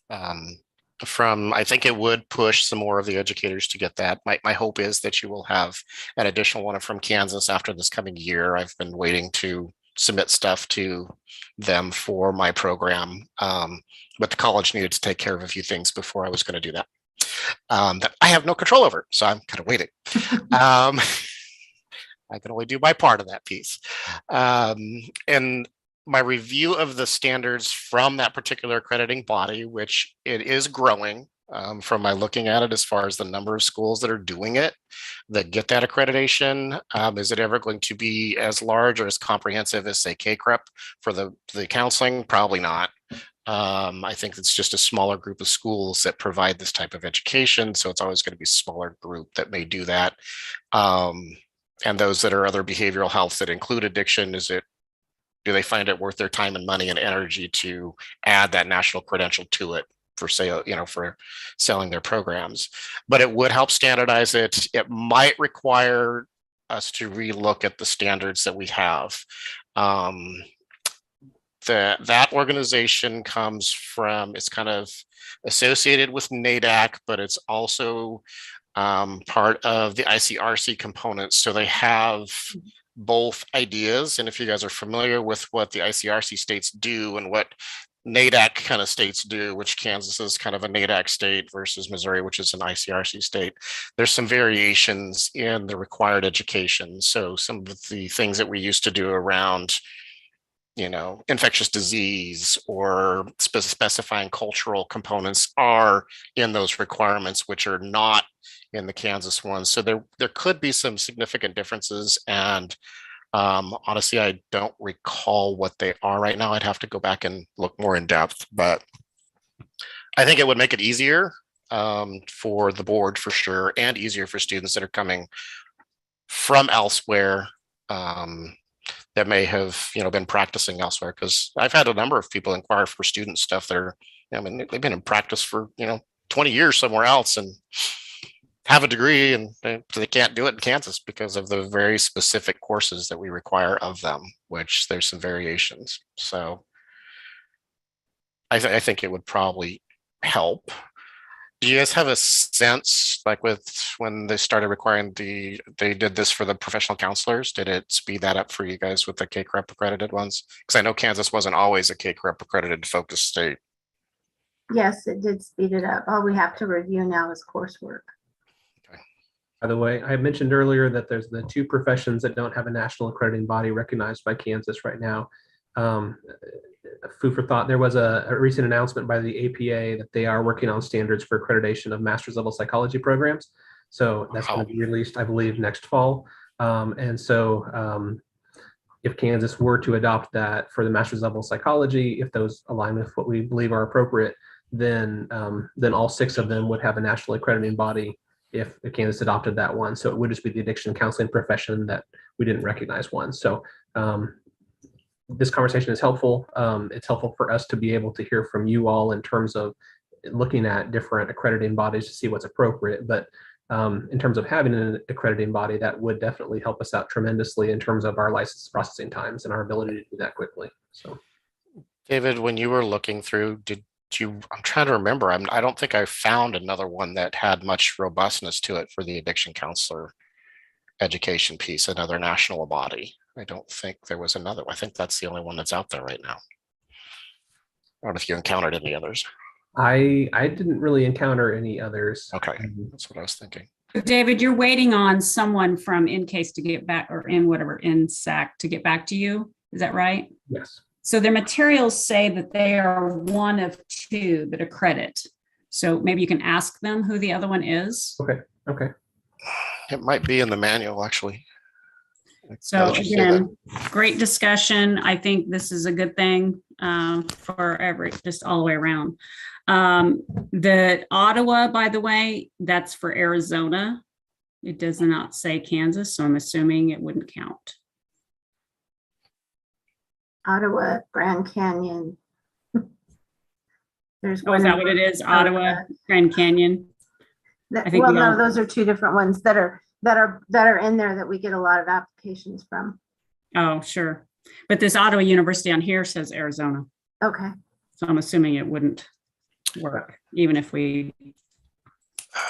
I think it would push some more of the educators to get that. My hope is that you will have an additional one from Kansas after this coming year. I've been waiting to submit stuff to them for my program, but the college needed to take care of a few things before I was going to do that. That I have no control over, so I'm kind of waiting. I can only do my part of that piece. And my review of the standards from that particular accrediting body, which it is growing from my looking at it as far as the number of schools that are doing it, that get that accreditation. Is it ever going to be as large or as comprehensive as, say, KCREP for the counseling? Probably not. I think it's just a smaller group of schools that provide this type of education. So it's always going to be a smaller group that may do that. And those that are other behavioral health that include addiction, do they find it worth their time and money and energy to add that national credential to it for sale, for selling their programs? But it would help standardize it. It might require us to relook at the standards that we have. That organization it's kind of associated with NADAC, but it's also part of the ICRC components. So they have both ideas. And if you guys are familiar with what the ICRC states do and what NADAC kind of states do, which Kansas is kind of a NADAC state versus Missouri, which is an ICRC state, there's some variations in the required education. So some of the things that we used to do around infectious disease or specifying cultural components are in those requirements, which are not in the Kansas ones. So there could be some significant differences. And honestly, I don't recall what they are right now. I'd have to go back and look more in depth, but I think it would make it easier for the board for sure, and easier for students that are coming from elsewhere. That may have been practicing elsewhere, because I've had a number of people inquire for student stuff that are, they've been in practice for 20 years somewhere else and have a degree, and they can't do it in Kansas because of the very specific courses that we require of them, which there's some variations. So I think it would probably help. Do you guys have a sense, like with when they started requiring they did this for the professional counselors, did it speed that up for you guys with the KCREP accredited ones? Because I know Kansas wasn't always a KCREP accredited focus state. Yes, it did speed it up. All we have to review now is coursework. Okay. By the way, I mentioned earlier that there's the 2 professions that don't have a national accrediting body recognized by Kansas right now. Food for thought, there was a recent announcement by the APA that they are working on standards for accreditation of master's level psychology programs. So that's going to be released, I believe, next fall. And so if Kansas were to adopt that for the master's level psychology, if those align with what we believe are appropriate, then all 6 of them would have a national accrediting body if Kansas adopted that one. So it would just be the addiction counseling profession that we didn't recognize one. So this conversation is helpful. It's helpful for us to be able to hear from you all in terms of looking at different accrediting bodies to see what's appropriate. But in terms of having an accrediting body, that would definitely help us out tremendously in terms of our license processing times and our ability to do that quickly. So, David, when you were looking through, I'm trying to remember. I don't think I found another one that had much robustness to it for the addiction counselor education piece, another national body. I don't think there was another one. I think that's the only one that's out there right now. I don't know if you encountered any others. I didn't really encounter any others. Okay, that's what I was thinking. David, you're waiting on someone from InCase to get back, or INSAC to get back to you. Is that right? Yes. So their materials say that they are one of 2 that accredit. So maybe you can ask them who the other one is. Okay. It might be in the manual, actually. So again, great discussion. I think this is a good thing for just all the way around. The Ottawa, by the way, that's for Arizona. It does not say Kansas, so I'm assuming it wouldn't count. Ottawa, Grand Canyon. There's Oh, is that what it is? Ottawa, Grand Canyon? I think no, those are 2 different ones that are in there that we get a lot of applications from. Oh, sure. But this Ottawa University on here says Arizona. Okay. So I'm assuming it wouldn't work, even if we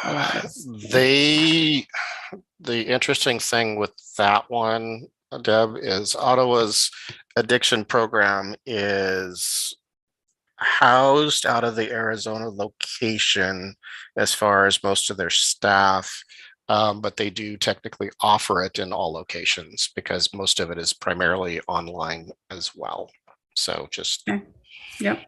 allow it. The interesting thing with that one, Deb, is Ottawa's addiction program is housed out of the Arizona location as far as most of their staff. But they do technically offer it in all locations because most of it is primarily online as well. So just, okay. Yep.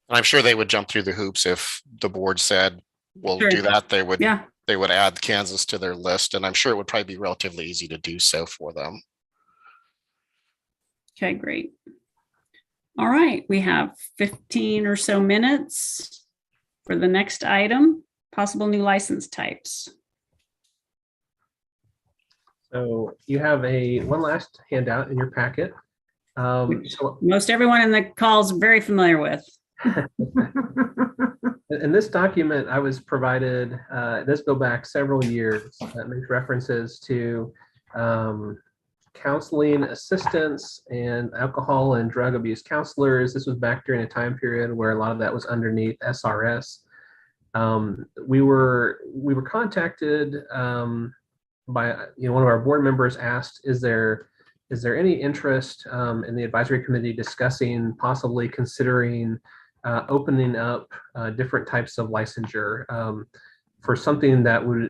I'm sure they would jump through the hoops if the board said, we'll Sure. do that. They would, Yeah. they would add Kansas to their list. And I'm sure it would probably be relatively easy to do so for them. Okay, great. All right, we have 15 or so minutes for the next item, possible new license types. So you have one last handout in your packet. So Most everyone in the call is very familiar with. in this document, I was provided, this go back several years, that makes references to counseling assistants and alcohol and drug abuse counselors. This was back during a time period where a lot of that was underneath SRS. We were contacted by one of our board members asked, is there any interest in the advisory committee discussing possibly considering opening up different types of licensure for something that would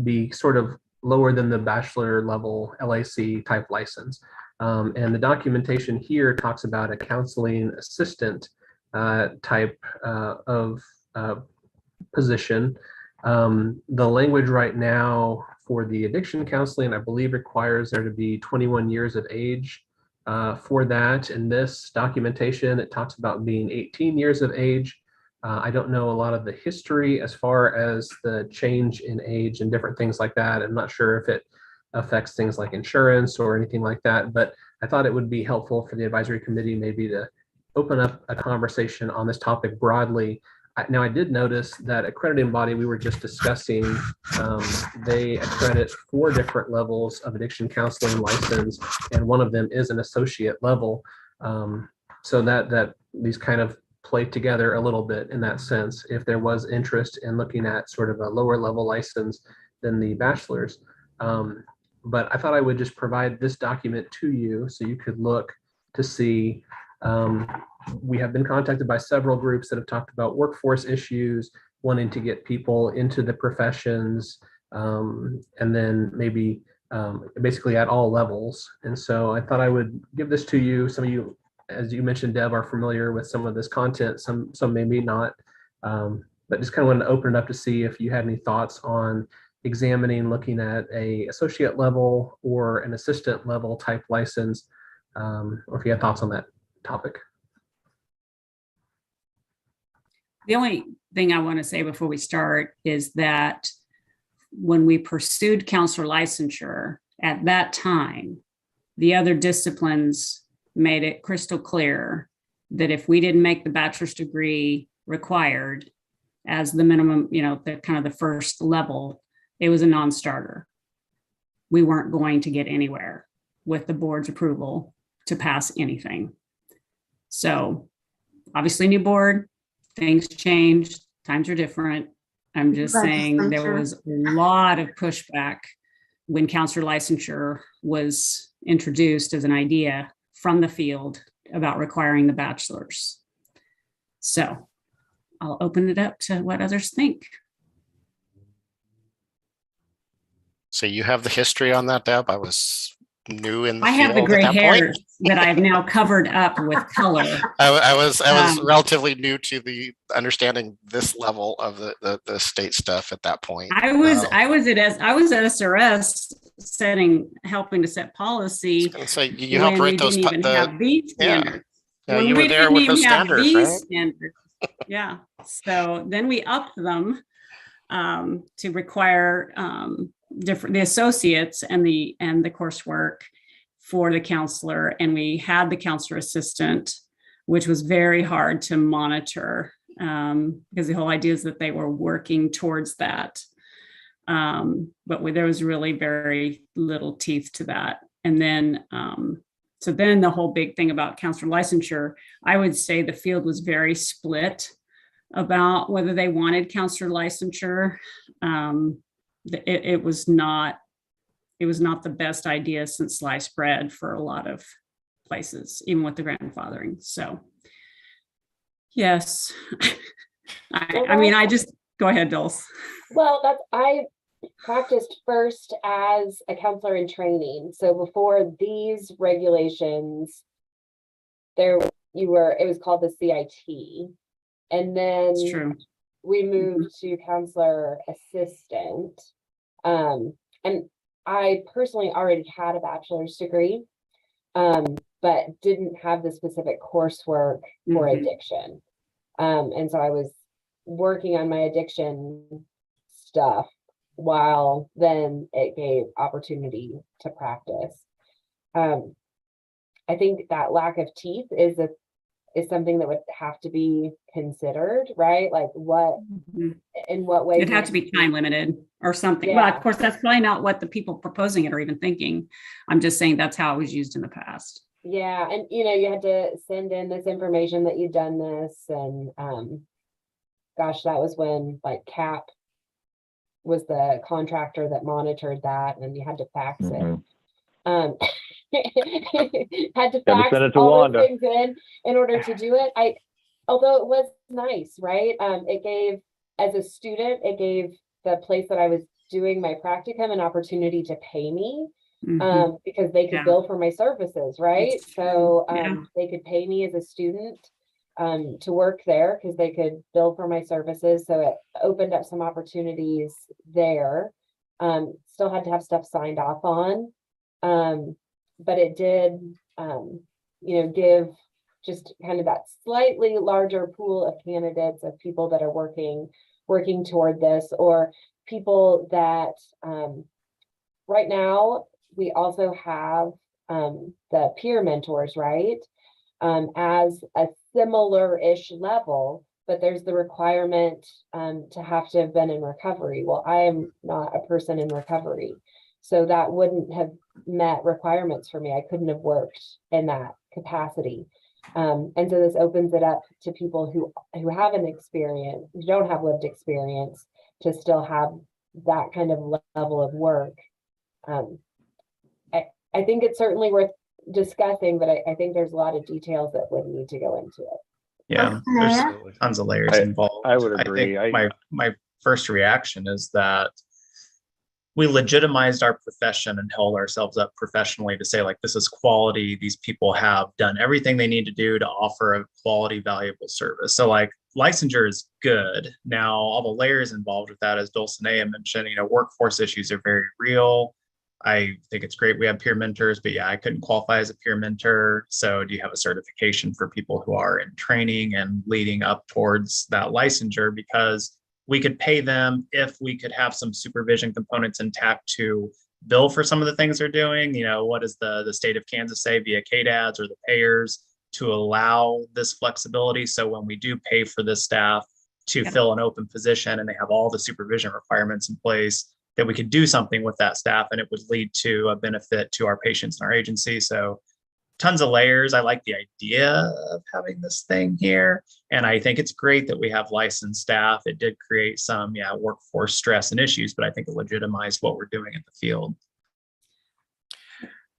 be sort of lower than the bachelor level LAC type license. And the documentation here talks about a counseling assistant type of position. The language right now for the addiction counseling, I believe, requires there to be 21 years of age for that. In this documentation, it talks about being 18 years of age. I don't know a lot of the history as far as the change in age and different things like that. I'm not sure if it affects things like insurance or anything like that, but I thought it would be helpful for the advisory committee maybe to open up a conversation on this topic broadly. Now, I did notice that accrediting body we were just discussing, they accredit 4 different levels of addiction counseling license, and one of them is an associate level. So that these kind of play together a little bit in that sense, if there was interest in looking at sort of a lower level license than the bachelor's. But I thought I would just provide this document to you so you could look to see. We have been contacted by several groups that have talked about workforce issues, wanting to get people into the professions, and then maybe basically at all levels. And so I thought I would give this to you. Some of you, as you mentioned, Deb, are familiar with some of this content, some maybe not, but just kind of wanted to open it up to see if you had any thoughts on examining, looking at a associate level or an assistant level type license, or if you have thoughts on that topic. The only thing I want to say before we start is that when we pursued counselor licensure at that time, the other disciplines made it crystal clear that if we didn't make the bachelor's degree required as the minimum, the kind of the first level, it was a non-starter. We weren't going to get anywhere with the board's approval to pass anything. So obviously new board, things changed, times are different. I'm just saying there was a lot of pushback when counselor licensure was introduced as an idea from the field about requiring the bachelor's. So I'll open it up to what others think. So you have the history on that, Deb? I was new in the I have the field gray at that hair point. that I've now covered up with color. I was relatively new to the understanding this level of the state stuff at that point. I was at SRS helping to set policy. So you helped write those. Yeah, you were there with those standards, right? Yeah. So then we upped them to require the associates and the coursework for the counselor, and we had the counselor assistant, which was very hard to monitor because the whole idea is that they were working towards that, but there was really very little teeth to that. And then so then the whole big thing about counselor licensure, I would say the field was very split about whether they wanted counselor licensure. It was not the best idea since sliced bread for a lot of places, even with the grandfathering. So yes, I just go ahead, Dulce. Well, I practiced first as a counselor in training. So before these regulations, it was called the CIT. And then we moved to counselor assistant. And I personally already had a bachelor's degree. but didn't have the specific coursework for Mhm. addiction. And so I was working on my addiction stuff while then it gave opportunity to practice. I think that lack of teeth is something that would have to be considered, right? Like Mhm. in what way? It'd have to be time limited or something. Well, Yeah. of course, that's probably not what the people proposing it are even thinking. I'm just saying that's how it was used in the past. Yeah, and you had to send in this information that you'd done this, and gosh, that was when like CAP was the contractor that monitored that, and you had to fax it. Mhm. Had to Gotta fax send it to all Wanda. those things in order to do it. Although it was nice, right? It gave, as a student, it gave the place that I was doing my practicum an opportunity to pay me, Mhm. because they could Yeah. bill for my services, right? So Yeah. they could pay me as a student to work there because they could bill for my services. So it opened up some opportunities there. Still had to have stuff signed off on. But it did, give just kind of that slightly larger pool of candidates, of people that are working toward this, or people that, right now, we also have the peer mentors, right? As a similar-ish level, but there's the requirement to have to have been in recovery. Well, I am not a person in recovery, so that wouldn't have met requirements for me. I couldn't have worked in that capacity. And so this opens it up to people who have an experience, who don't have lived experience, to still have that kind of level of work. I think it's certainly worth discussing, but I think there's a lot of details that would need to go into it. Yeah, there's tons of layers involved. I would agree. think my first reaction is that we legitimized our profession and held ourselves up professionally to say, like, this is quality. These people have done everything they need to do to offer a quality, valuable service. So like licensure is good. Now, all the layers involved with that, as Dulcinea mentioned, workforce issues are very real. I think it's great we have peer mentors, but yeah, I couldn't qualify as a peer mentor. So do you have a certification for people who are in training and leading up towards that licensure? Because we could pay them if we could have some supervision components intact to bill for some of the things they're doing. What does the state of Kansas say via KDADs or the payers to allow this flexibility? So when we do pay for this staff to fill an open position and they have all the supervision requirements in place, that we could do something with that staff and it would lead to a benefit to our patients and our agency. So tons of layers. I like the idea of having this thing here. And I think it's great that we have licensed staff. It did create some, workforce stress and issues, but I think it legitimized what we're doing in the field.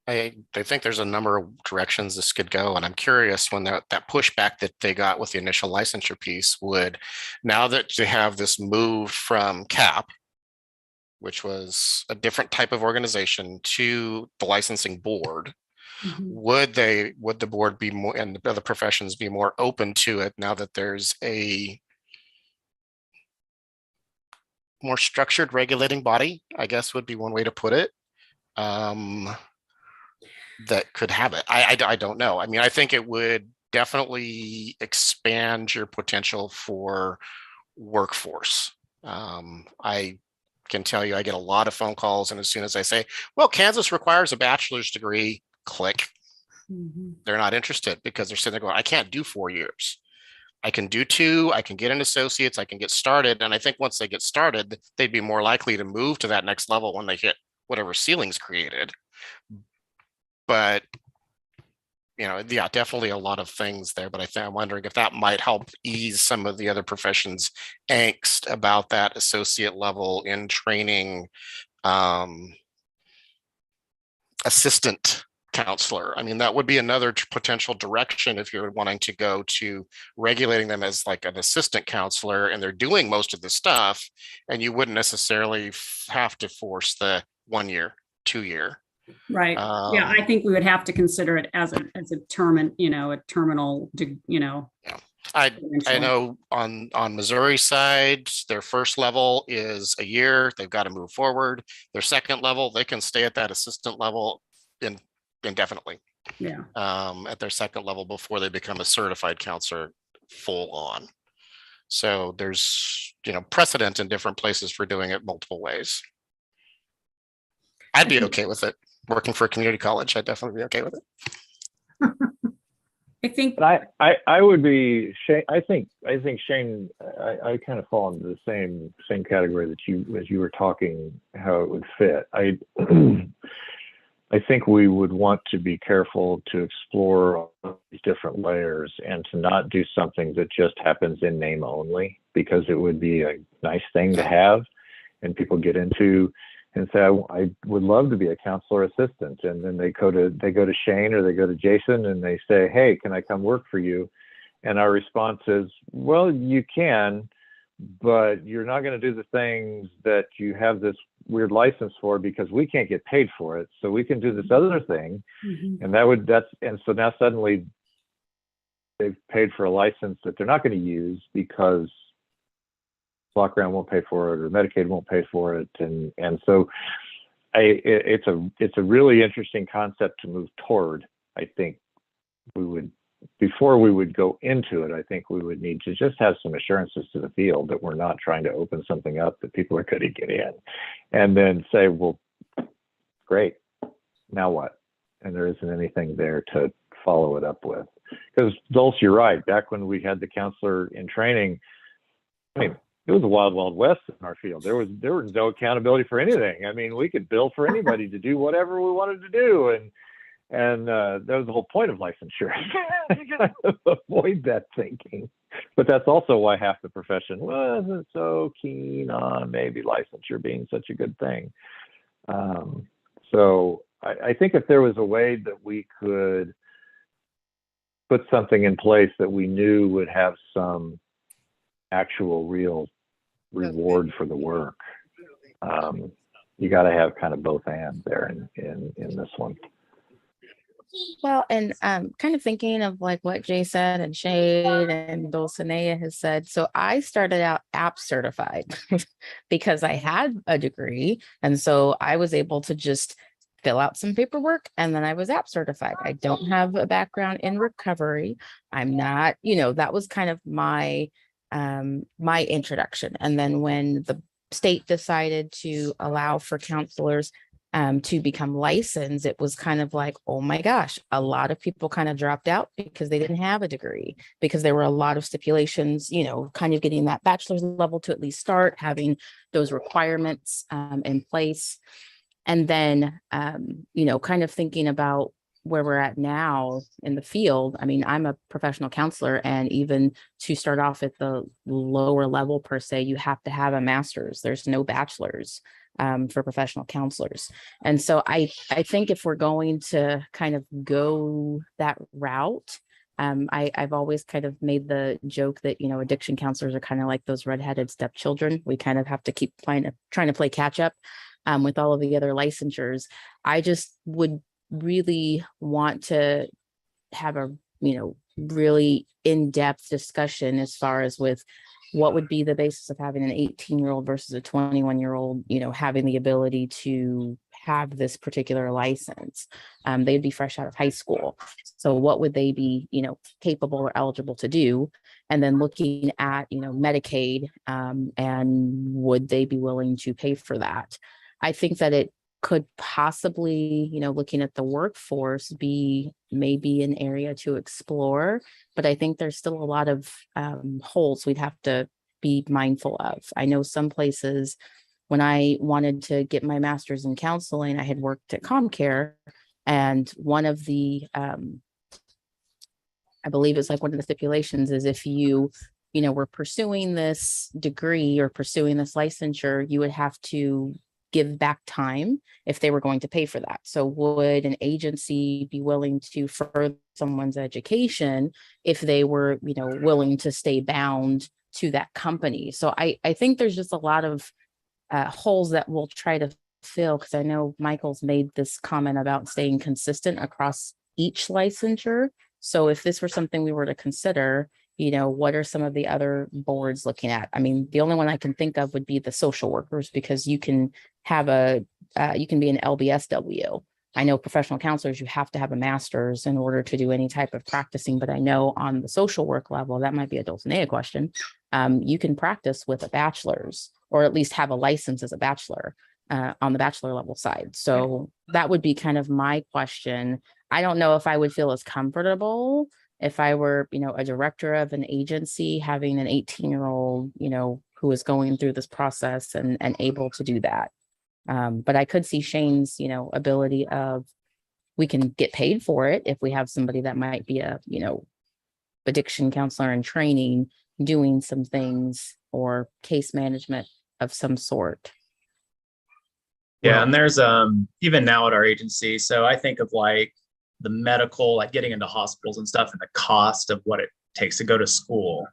I think there's a number of directions this could go, and I'm curious when that pushback that they got with the initial licensure piece would, now that you have this move from CAP, which was a different type of organization, to the licensing board, would the board be more, and the other professions be more open to it now that there's a more structured regulating body, I guess would be one way to put it, that could have it? I don't know. I mean, I think it would definitely expand your potential for workforce. I can tell you, I get a lot of phone calls, and as soon as I say, well, Kansas requires a bachelor's degree, click. They're not interested because they're sitting there going, I can't do 4 years. I can do 2, I can get an associate's, I can get started. And I think once they get started, they'd be more likely to move to that next level when they hit whatever ceiling's created. But, definitely a lot of things there. But I'm wondering if that might help ease some of the other professions' angst about that associate level in training assistant counselor. I mean, that would be another potential direction if you're wanting to go to regulating them as like an assistant counselor and they're doing most of the stuff, and you wouldn't necessarily have to force the 1 year, 2 year. Right. Yeah, I think we would have to consider it as a terminal, I know on Missouri side, their first level is a year. They've got to move forward. Their second level, they can stay at that assistant level indefinitely. Yeah. at their second level before they become a certified counselor full on. So there's, precedent in different places for doing it multiple ways. I'd be okay with it. Working for a community college, I'd definitely be okay with it. I think, But I would be Shane. I think Shane. I kind of fall into the same category that as you were talking how it would fit. I think we would want to be careful to explore all these different layers and to not do something that just happens in name only, because it would be a nice thing to have and people get into and say, I would love to be a counselor assistant. And then they go to Shane or they go to Jason and they say, hey, can I come work for you? And our response is, well, you can, but you're not going to do the things that you have this weird license for, because we can't get paid for it. So we can do this other thing. And so now suddenly they've paid for a license that they're not going to use because block grant won't pay for it or Medicaid won't pay for it. And so it's a really interesting concept to move toward. I think before we would go into it, I think we would need to just have some assurances to the field that we're not trying to open something up that people are going to get in and then say, well, great, now what? And there isn't anything there to follow it up with. Because Dulce, you're right. Back when we had the counselor in training, I mean, it was a wild, wild west in our field. There was no accountability for anything. I mean, we could bill for anybody to do whatever we wanted to do. And that was the whole point of licensure. You kind of avoid that thinking. But that's also why half the profession wasn't so keen on maybe licensure being such a good thing. So I think if there was a way that we could put something in place that we knew would have some actual real reward for the work, you got to have kind of both and there in this one. Well, and kind of thinking of like what Jay said and Shade and Dulcinea has said. So I started out app certified because I had a degree. And so I was able to just fill out some paperwork and then I was app certified. I don't have a background in recovery. I'm not, that was kind of my introduction. And then when the state decided to allow for counselors to become licensed, it was kind of like, oh my gosh, a lot of people kind of dropped out because they didn't have a degree, because there were a lot of stipulations, kind of getting that bachelor's level to at least start having those requirements in place. And then, kind of thinking about where we're at now in the field. I mean, I'm a professional counselor, and even to start off at the lower level per se, you have to have a master's. There's no bachelor's for professional counselors. And so I think if we're going to kind of go that route, I've always kind of made the joke that, addiction counselors are kind of like those redheaded stepchildren. We kind of have to keep trying to play catch up with all of the other licensures. I just would really want to have a, really in-depth discussion as far as with what would be the basis of having an 18-year-old versus a 21-year-old, having the ability to have this particular license. They'd be fresh out of high school. So what would they be, capable or eligible to do? And then looking at, Medicaid, and would they be willing to pay for that? I think that it could possibly, looking at the workforce, be maybe an area to explore. But I think there's still a lot of holes we'd have to be mindful of. I know some places, when I wanted to get my master's in counseling, I had worked at ComCare, and one of the, I believe it's like one of the stipulations is if you, were pursuing this degree or pursuing this licensure, you would have to give back time if they were going to pay for that. So would an agency be willing to further someone's education if they were, willing to stay bound to that company? So I think there's just a lot of holes that we'll try to fill, because I know Michael's made this comment about staying consistent across each licensure. So if this were something we were to consider, what are some of the other boards looking at? I mean, the only one I can think of would be the social workers, because you can have you can be an LBSW. I know professional counselors, you have to have a master's in order to do any type of practicing, but I know on the social work level, that might be a Dulcinea question. You can practice with a bachelor's, or at least have a license as a bachelor on the bachelor level side. So that would be kind of my question. I don't know if I would feel as comfortable if I were, a director of an agency, having an 18-year-old, who is going through this process and able to do that. But I could see Shane's, ability of, we can get paid for it if we have somebody that might be a, addiction counselor in training, doing some things, or case management of some sort. Yeah, and there's even now at our agency, so I think of like the medical, like getting into hospitals and stuff, and the cost of what it takes to go to school,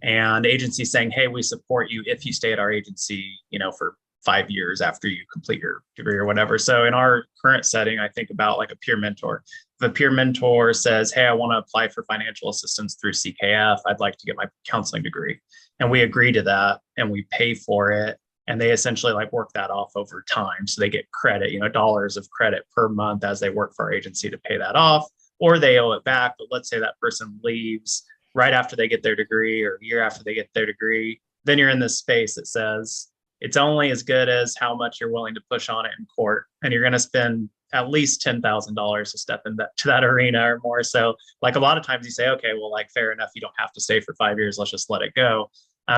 and agencies saying, hey, we support you if you stay at our agency, for 5 years after you complete your degree or whatever. So in our current setting, I think about like a peer mentor. If a peer mentor says, hey, I want to apply for financial assistance through CKF, I'd like to get my counseling degree, and we agree to that and we pay for it, and they essentially like work that off over time. So they get credit, dollars of credit per month as they work for our agency to pay that off, or they owe it back. But let's say that person leaves right after they get their degree or a year after they get their degree. Then you're in this space that says it's only as good as how much you're willing to push on it in court. And you're going to spend at least $10,000 to step into that arena or more. So like a lot of times you say, okay, well, like fair enough, you don't have to stay for 5 years. Let's just let it go.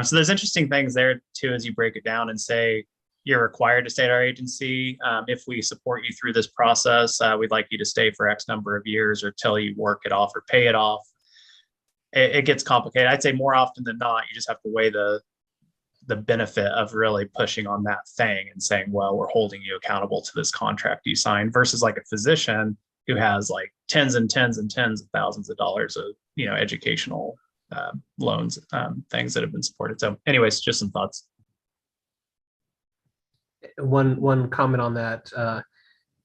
So there's interesting things there too, as you break it down and say, you're required to stay at our agency. If we support you through this process, we'd like you to stay for X number of years or till you work it off or pay it off. It gets complicated. I'd say more often than not, you just have to weigh the benefit of really pushing on that thing and saying, well, we're holding you accountable to this contract you signed, versus like a physician who has like tens and tens and tens of thousands of dollars of, educational loans, things that have been supported. So anyways, just some thoughts. One comment on that.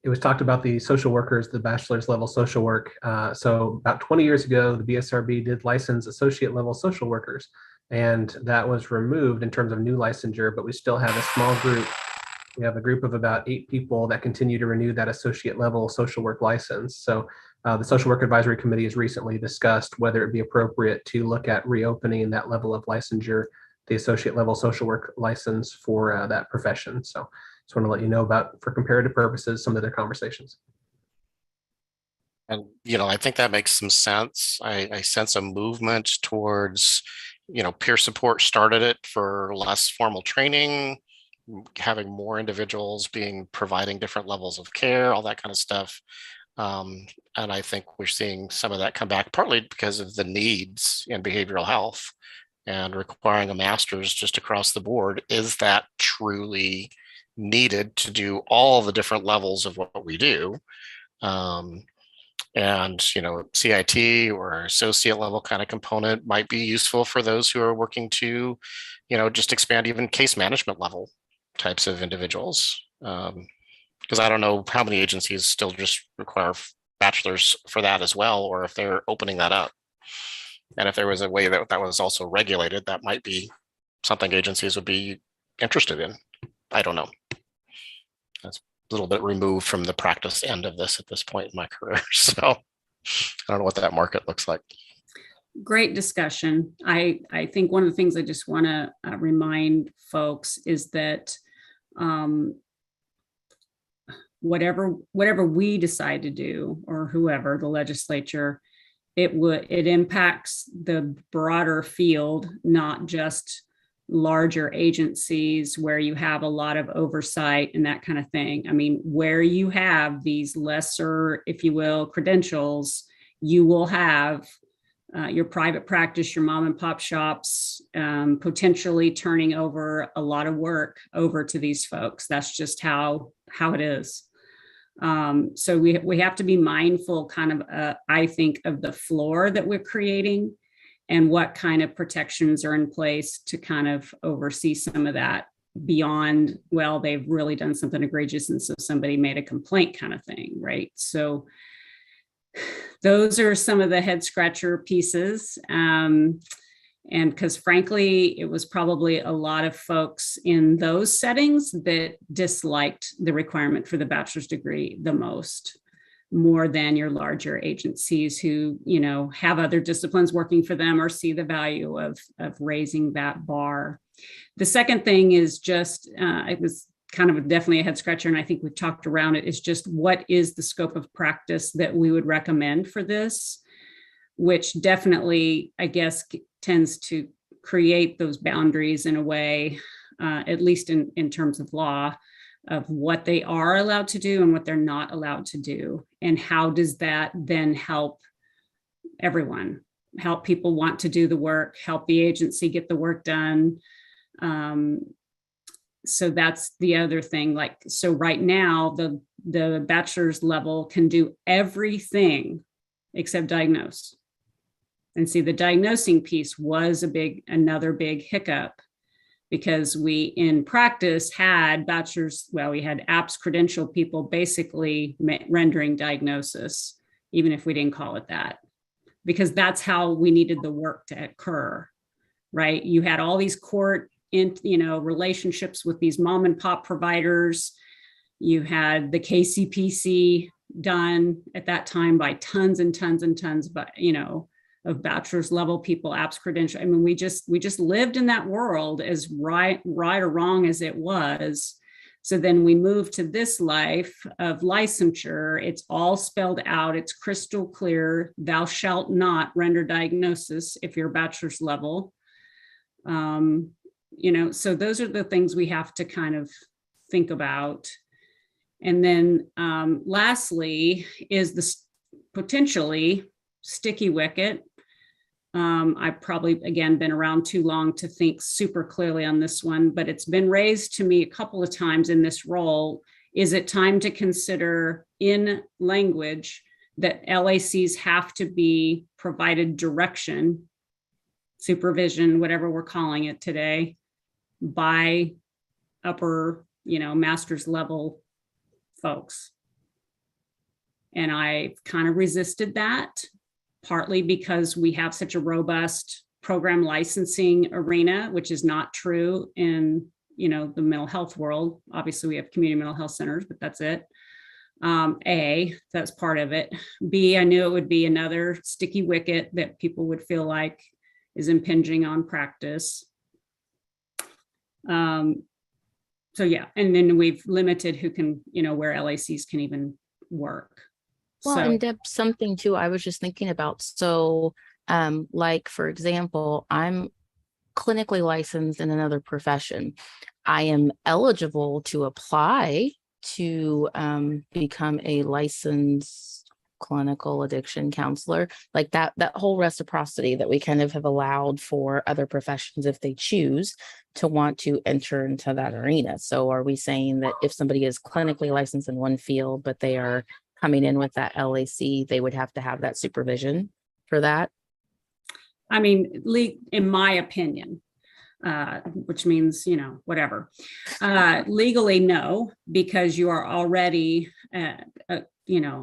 It was talked about the social workers, the bachelor's level social work. So about 20 years ago, the BSRB did license associate level social workers, and that was removed in terms of new licensure, but we still have a small group. We have a group of about 8 people that continue to renew that associate level social work license. So the Social Work Advisory Committee has recently discussed whether it be appropriate to look at reopening that level of licensure, the associate level social work license for that profession. So just want to let you know about, for comparative purposes, some of their conversations. And, I think that makes some sense. I sense a movement towards, peer support started it for less formal training, having more individuals providing different levels of care, all that kind of stuff. And I think we're seeing some of that come back, partly because of the needs in behavioral health and requiring a master's just across the board. Is that truly needed to do all the different levels of what we do? And, CIT or associate level kind of component might be useful for those who are working to, just expand even case management level types of individuals. Because I don't know how many agencies still just require bachelors for that as well, or if they're opening that up. And if there was a way that was also regulated, that might be something agencies would be interested in. I don't know. That's a little bit removed from the practice end of this at this point in my career. So I don't know what that market looks like. Great discussion. I think one of the things I just want to remind folks is that whatever we decide to do, or whoever, the legislature, it impacts the broader field, not just larger agencies where you have a lot of oversight and that kind of thing. I mean, where you have these lesser, if you will, credentials, you will have your private practice, your mom and pop shops, potentially turning over a lot of work over to these folks. That's just how it is. So we have to be mindful kind of, I think, of the floor that we're creating and what kind of protections are in place to kind of oversee some of that beyond, well, they've really done something egregious and so somebody made a complaint kind of thing, right? So those are some of the head scratcher pieces. And because frankly, it was probably a lot of folks in those settings that disliked the requirement for the bachelor's degree the most. more than your larger agencies who, have other disciplines working for them or see the value of raising that bar. The second thing is just, it was kind of definitely a head scratcher, and I think we've talked around it, is just what is the scope of practice that we would recommend for this, which definitely, I guess, tends to create those boundaries in a way, at least in terms of law, of what they are allowed to do and what they're not allowed to do. And how does that then help everyone, help people want to do the work, help the agency get the work done. So that's the other thing. So right now, the bachelor's level can do everything except diagnose. And see, the diagnosing piece was another big hiccup, because we in practice had we had APS credentialed people basically rendering diagnosis, even if we didn't call it that, because that's how we needed the work to occur, right? You had all these court relationships with these mom and pop providers. You had the KCPC done at that time by tons and tons and tons, but of bachelor's level people, apps credential. I mean, we just lived in that world, as right or wrong as it was. So then we moved to this life of licensure. It's all spelled out. It's crystal clear. Thou shalt not render diagnosis if you're bachelor's level. So those are the things we have to kind of think about. And then lastly is the potentially sticky wicket. I've probably, again, been around too long to think super clearly on this one, but it's been raised to me a couple of times in this role. Is it time to consider in language that LACs have to be provided direction, supervision, whatever we're calling it today, by upper, master's level folks? And I kind of resisted that, partly because we have such a robust program licensing arena, which is not true in, the mental health world. Obviously, we have community mental health centers, but that's it. That's part of it. B, I knew it would be another sticky wicket that people would feel like is impinging on practice. So yeah, and then we've limited who can, where LACs can even work. Well, So, and Deb, something too, I was just thinking about, so like, for example, I'm clinically licensed in another profession. I am eligible to apply to become a licensed clinical addiction counselor, like that whole reciprocity that we kind of have allowed for other professions if they choose to want to enter into that arena. So are we saying that if somebody is clinically licensed in one field, but they are coming in with that LAC, they would have to have that supervision for that? I mean, in my opinion, which means, whatever, legally, no, because you are already,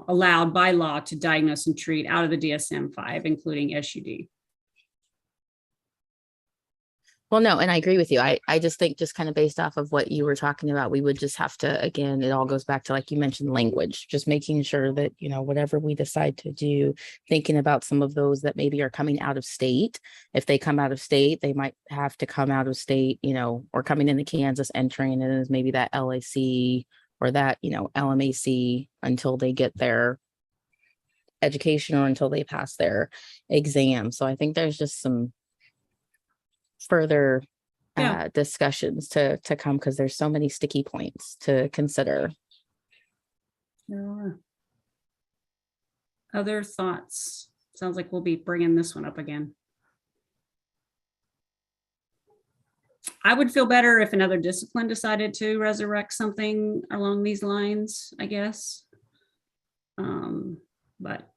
allowed by law to diagnose and treat out of the DSM-5, including SUD. Well, no, and I agree with you. I just think, just kind of based off of what you were talking about, we would just have to, again, it all goes back to, like you mentioned, language, just making sure that, whatever we decide to do, thinking about some of those that maybe are coming out of state. If they come out of state, they might have to come out of state, or coming into Kansas, entering it as maybe that LAC or that, LMAC until they get their education or until they pass their exam. So I think there's just some further discussions to come, because there's so many sticky points to consider. There are. Other thoughts? Sounds like we'll be bringing this one up again. I would feel better if another discipline decided to resurrect something along these lines, I guess. But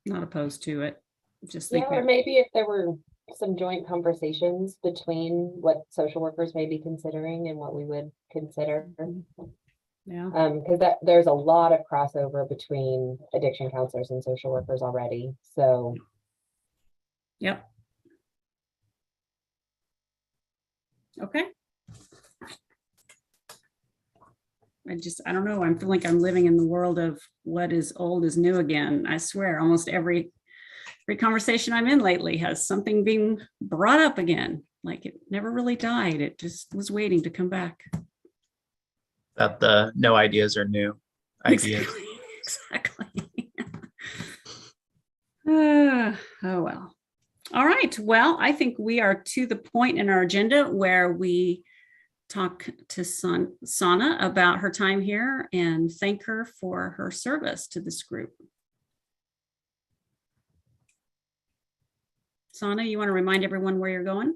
not opposed to it. Just think or maybe if there were some joint conversations between what social workers may be considering and what we would consider. Yeah. Because there's a lot of crossover between addiction counselors and social workers already. So Yep. Okay. I don't know. I feel like I'm living in the world of what is old is new again. I swear almost every conversation I'm in lately has something being brought up again. Like it never really died. It just was waiting to come back. That the no ideas are new ideas. Exactly. Oh, well. All right. Well, I think we are to the point in our agenda where we talk to Sana about her time here and thank her for her service to this group. Sana, you want to remind everyone where you're going?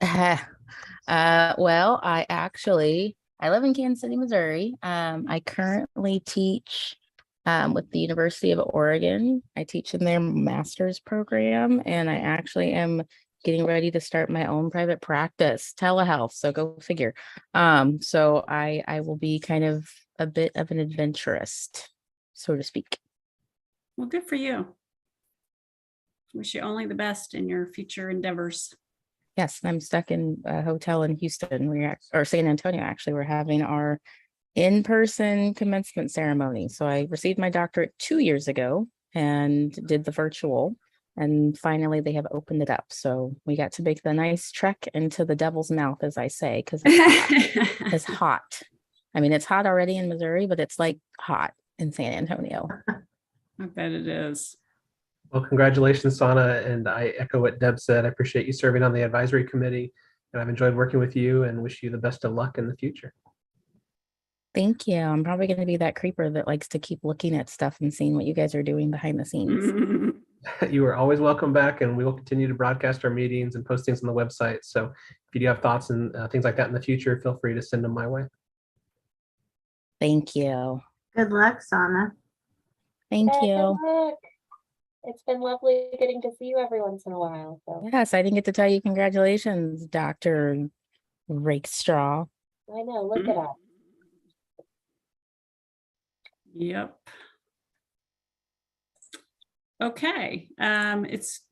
Well, I live in Kansas City, Missouri. I currently teach with the University of Oregon. I teach in their master's program, and I actually am getting ready to start my own private practice, telehealth. So go figure. So I will be kind of a bit of an adventurist, so to speak. Well, good for you. Wish you only the best in your future endeavors. Yes, I'm stuck in a hotel in Houston. Or San Antonio, actually. We're having our in-person commencement ceremony. So I received my doctorate 2 years ago and did the virtual. And finally, they have opened it up. So we got to make the nice trek into the devil's mouth, as I say, because it's hot. I mean, it's hot already in Missouri, but it's like hot in San Antonio. I bet it is. Well, congratulations, Sana, and I echo what Deb said. I appreciate you serving on the advisory committee, and I've enjoyed working with you and wish you the best of luck in the future. Thank you. I'm probably going to be that creeper that likes to keep looking at stuff and seeing what you guys are doing behind the scenes. You are always welcome back, and we will continue to broadcast our meetings and post things on the website. So if you do have thoughts and things like that in the future, feel free to send them my way. Thank you. Good luck, Sana. Thank Yeah, you. good luck. It's been lovely getting to see you every once in a while. So Yes, I didn't get to tell you congratulations, Dr. Rakestraw. I know, look at us. Yep. Okay,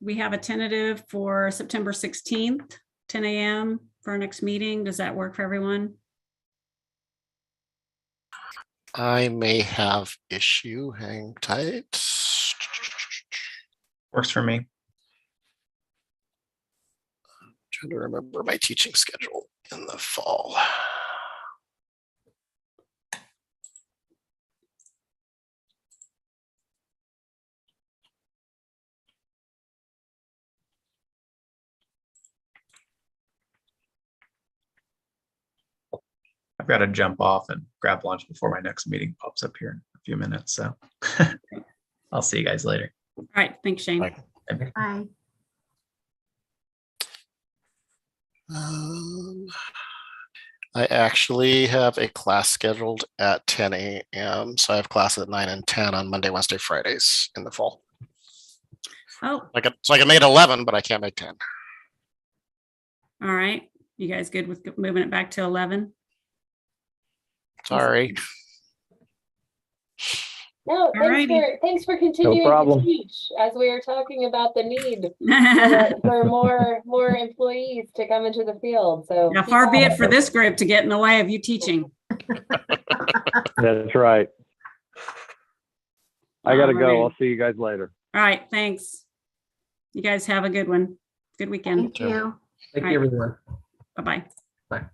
we have a tentative for September 16th, 10 a.m. for our next meeting. Does that work for everyone? I may have issue. Hang tight. Works for me. Trying to remember my teaching schedule in the fall. I've got to jump off and grab lunch before my next meeting pops up here in a few minutes. So I'll see you guys later. All right, thanks, Shane. Bye. Bye. I actually have a class scheduled at 10 a.m. So I have class at 9 and 10 on Monday, Wednesday, Fridays in the fall. Oh, So I can make it 11, but I can't make 10. all right. You guys good with moving it back to 11? Sorry. No, Alrighty. thanks for continuing problem. to teach as we are talking about the need Yeah, for more employees to come into the field. So keep far be at it for this group to get in the way of you teaching. That's right. I gotta Alright. go. I'll see you guys later. All right, thanks. You guys have a good one. Good weekend. Thank you. Thank All you, right. everyone. Bye-bye. Bye.